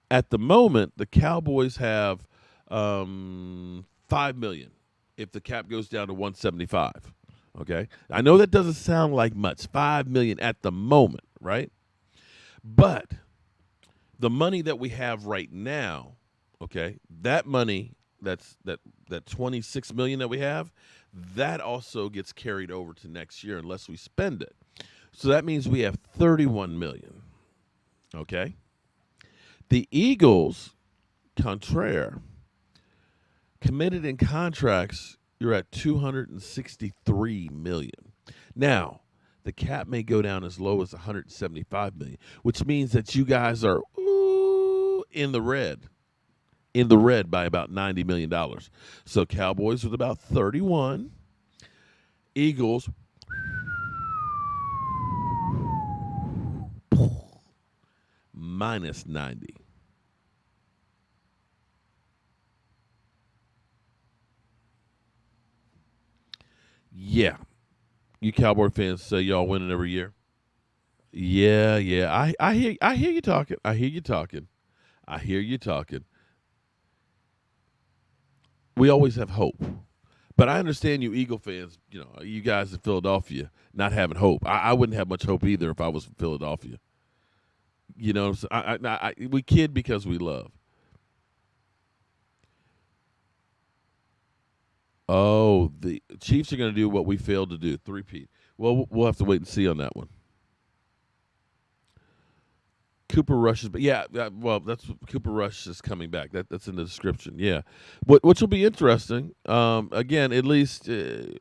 Speaker 1: at the moment, the Cowboys have $5 million. If the cap goes down to 175, okay? I know that doesn't sound like much, $5 million at the moment, right? But the money that we have right now, okay, that money, that $26 million that we have, that also gets carried over to next year unless we spend it. So that means we have $31 million, okay? The Eagles, contraire, committed in contracts You're at 263 million. Now, the cap may go down as low as 175 million, which means that you guys are in the red. In the red by about $90 million. So Cowboys with about 31. Eagles minus 90. Yeah. You Cowboy fans say y'all winning every year? Yeah. I hear you talking. I hear you talking. We always have hope. But I understand you Eagle fans, you guys in Philadelphia not having hope. I wouldn't have much hope either if I was from Philadelphia. So we kid because we love. Oh, the Chiefs are going to do what we failed to do, three-peat. Well, we'll have to wait and see on that one. Cooper Rush is, that's Cooper Rush is coming back. That's in the description. Yeah, which will be interesting. Again, at least he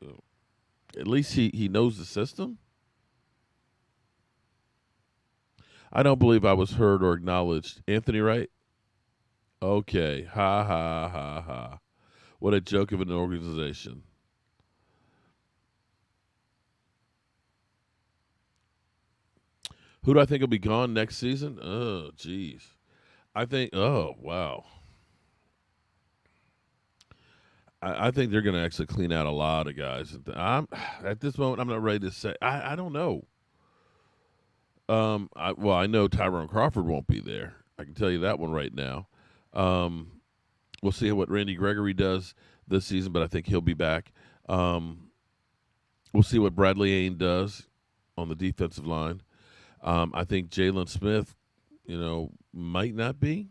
Speaker 1: knows the system. I don't believe I was heard or acknowledged. Anthony Wright? Okay. Ha, ha, ha, ha. What a joke of an organization. Who do I think will be gone next season? Oh, jeez. Wow. I think they're going to actually clean out a lot of guys. At this moment, I'm not ready to say. I don't know. I know Tyrone Crawford won't be there. I can tell you that one right now. We'll see what Randy Gregory does this season, but I think he'll be back. We'll see what Bradley Ain does on the defensive line. I think Jalen Smith, might not be.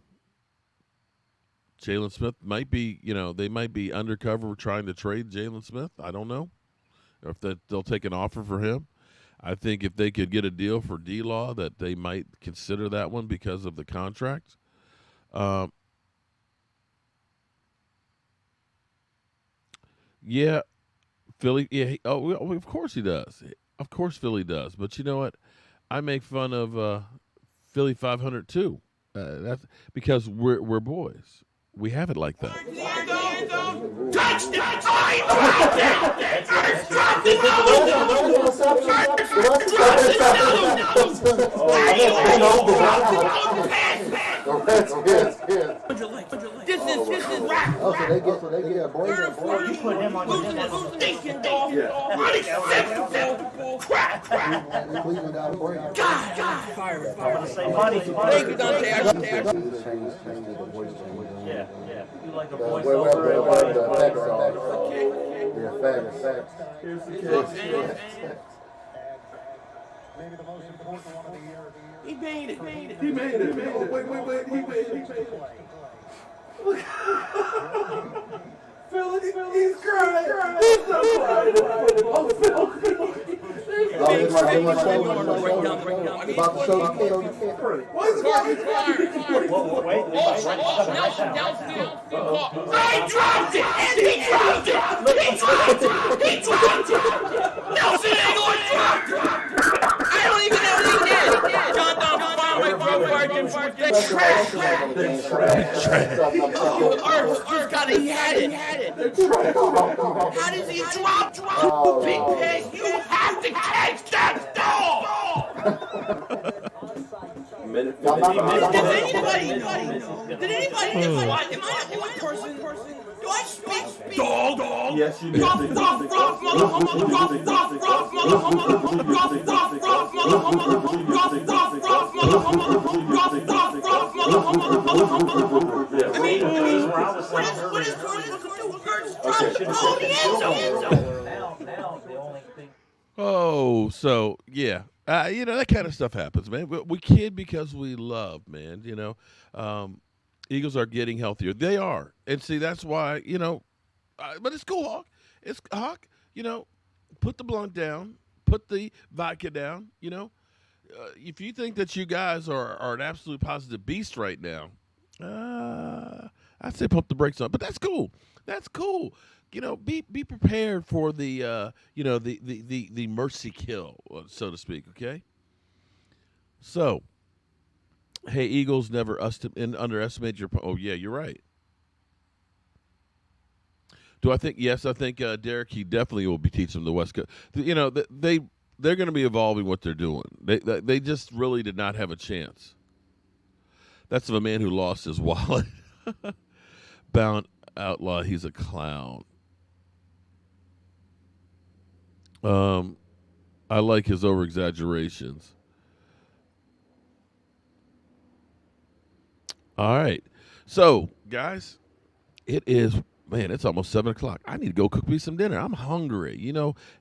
Speaker 1: Jalen Smith might be, they might be undercover trying to trade Jalen Smith. I don't know. Or if they'll take an offer for him. I think if they could get a deal for D-Law, that they might consider that one because of the contract. Yeah, Philly. Yeah, of course he does. Of course Philly does. But you know what? I make fun of Philly 500 too. That's because we're boys. We have it like that.
Speaker 15: Touchdown! This is rap.
Speaker 16: They get boys.
Speaker 15: You put him on the stinking dog. Unacceptable crap. God. Fire. Thank you, Dante.
Speaker 16: Yeah. You like the voice over.
Speaker 15: Maybe the most important one of the year. He made it.
Speaker 16: Wait. He made it. Look. Philly's crying. He's so crying. Oh, Phil. About to show the kid. Why is it crying? Wait.
Speaker 15: I dropped it! And he dropped it! Nelson ain't going to drop it! I don't even know what he did! John he had it! How does he drop? Big pig, you have to catch that dog! Did anybody know? Am I the only person? Do I speak dog?
Speaker 16: Yes, you do.
Speaker 15: Rough, motherfucker. I mean, what is
Speaker 1: Oh, so yeah, that kind of stuff happens, man. We kid because we love, man. Eagles are getting healthier. They are, and see that's why but it's cool, Hawk. It's Hawk. Put the blunt down, put the vodka down. If you think that you guys are an absolute positive beast right now, I'd say pump the brakes on, but that's cool. That's cool. Be prepared for the the mercy kill, so to speak. Okay. So, hey, Eagles, never underestimate your. Oh yeah, you're right. Do I think? Yes, I think Derek. He definitely will be teaching them the West Coast. They're going to be evolving what they're doing. They just really did not have a chance. That's of a man who lost his wallet. Bound outlaw. He's a clown. I like his over exaggerations. All right, so guys, it is. Man, it's almost 7:00. I need to go cook me some dinner. I'm hungry.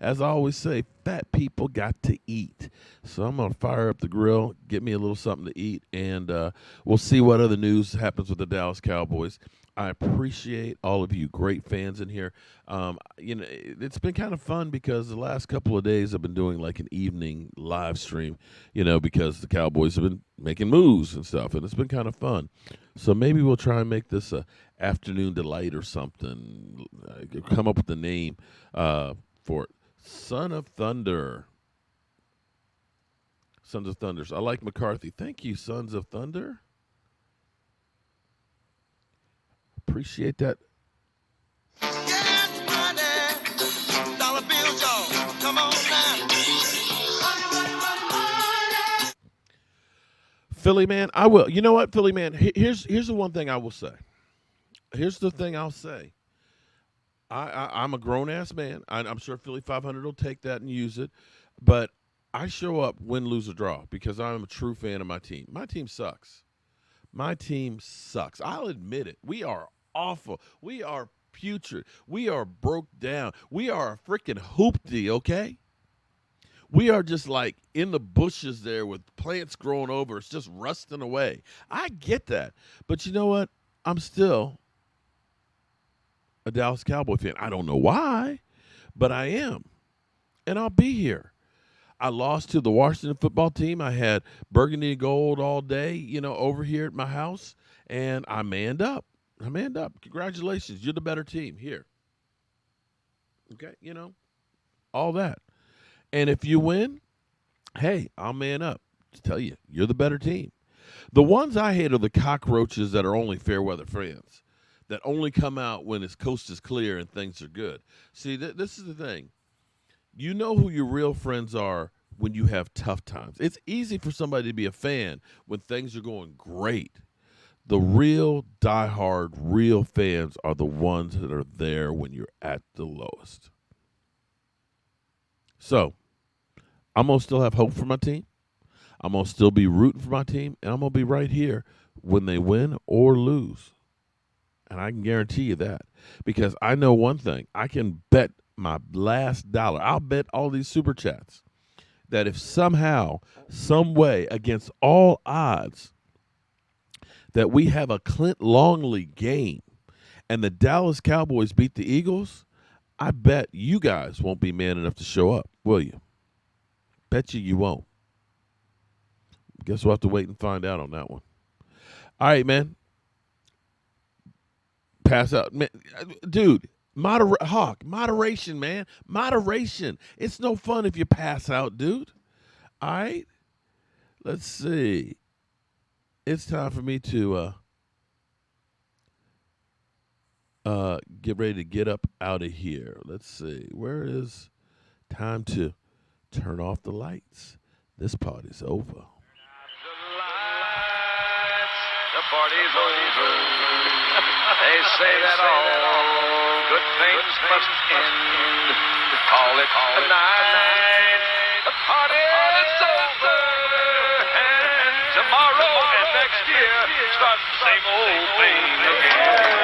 Speaker 1: As I always say, fat people got to eat. So I'm going to fire up the grill, get me a little something to eat, and we'll see what other news happens with the Dallas Cowboys. I appreciate all of you great fans in here. It's been kind of fun because the last couple of days I've been doing like an evening live stream, because the Cowboys have been making moves and stuff, and it's been kind of fun. So maybe we'll try and make this a afternoon delight or something. Come up with a name for it. Son of Thunder. Sons of Thunders. I like McCarthy. Thank you, Sons of Thunder. Appreciate that.
Speaker 2: Dollar bills, y'all. Come on now.
Speaker 1: Philly man, I will. You know what, Philly man? Here's the one thing I will say. Here's the thing I'll say. I'm a grown-ass man. I'm sure Philly 500 will take that and use it. But I show up, win, lose, or draw because I'm a true fan of my team. My team sucks. My team sucks. I'll admit it. We are awful. We are putrid. We are broke down. We are a freaking hoopty, okay? We are just like in the bushes there with plants growing over. It's just rusting away. I get that. But you know what? I'm still a Dallas Cowboy fan. I don't know why, but I am. And I'll be here. I lost to the Washington football team. I had burgundy and gold all day, over here at my house, and I manned up. Congratulations. You're the better team here. Okay, all that. And if you win, hey, I'll man up to tell you, you're the better team. The ones I hate are the cockroaches that are only fair weather fans, that only come out when his coast is clear and things are good. See, this is the thing. You know who your real friends are when you have tough times. It's easy for somebody to be a fan when things are going great. The real diehard, real fans are the ones that are there when you're at the lowest. So, I'm going to still have hope for my team. I'm going to still be rooting for my team, and I'm going to be right here when they win or lose. And I can guarantee you that because I know one thing. I can bet my last dollar. I'll bet all these super chats that if somehow, some way, against all odds, that we have a Clint Longley game and the Dallas Cowboys beat the Eagles, I bet you guys won't be man enough to show up, will you? Bet you won't. Guess we'll have to wait and find out on that one. All right, man. Pass out. Man, dude, moderation, man. Moderation. It's no fun if you pass out, dude. All right? Let's see. It's time for me to get ready to get up out of here. Let's see. Where is time to turn off the lights? This party's over.
Speaker 17: The party's over. They say that all good things must end. Call it a night. The party's over. And tomorrow and next year starts the same old thing again.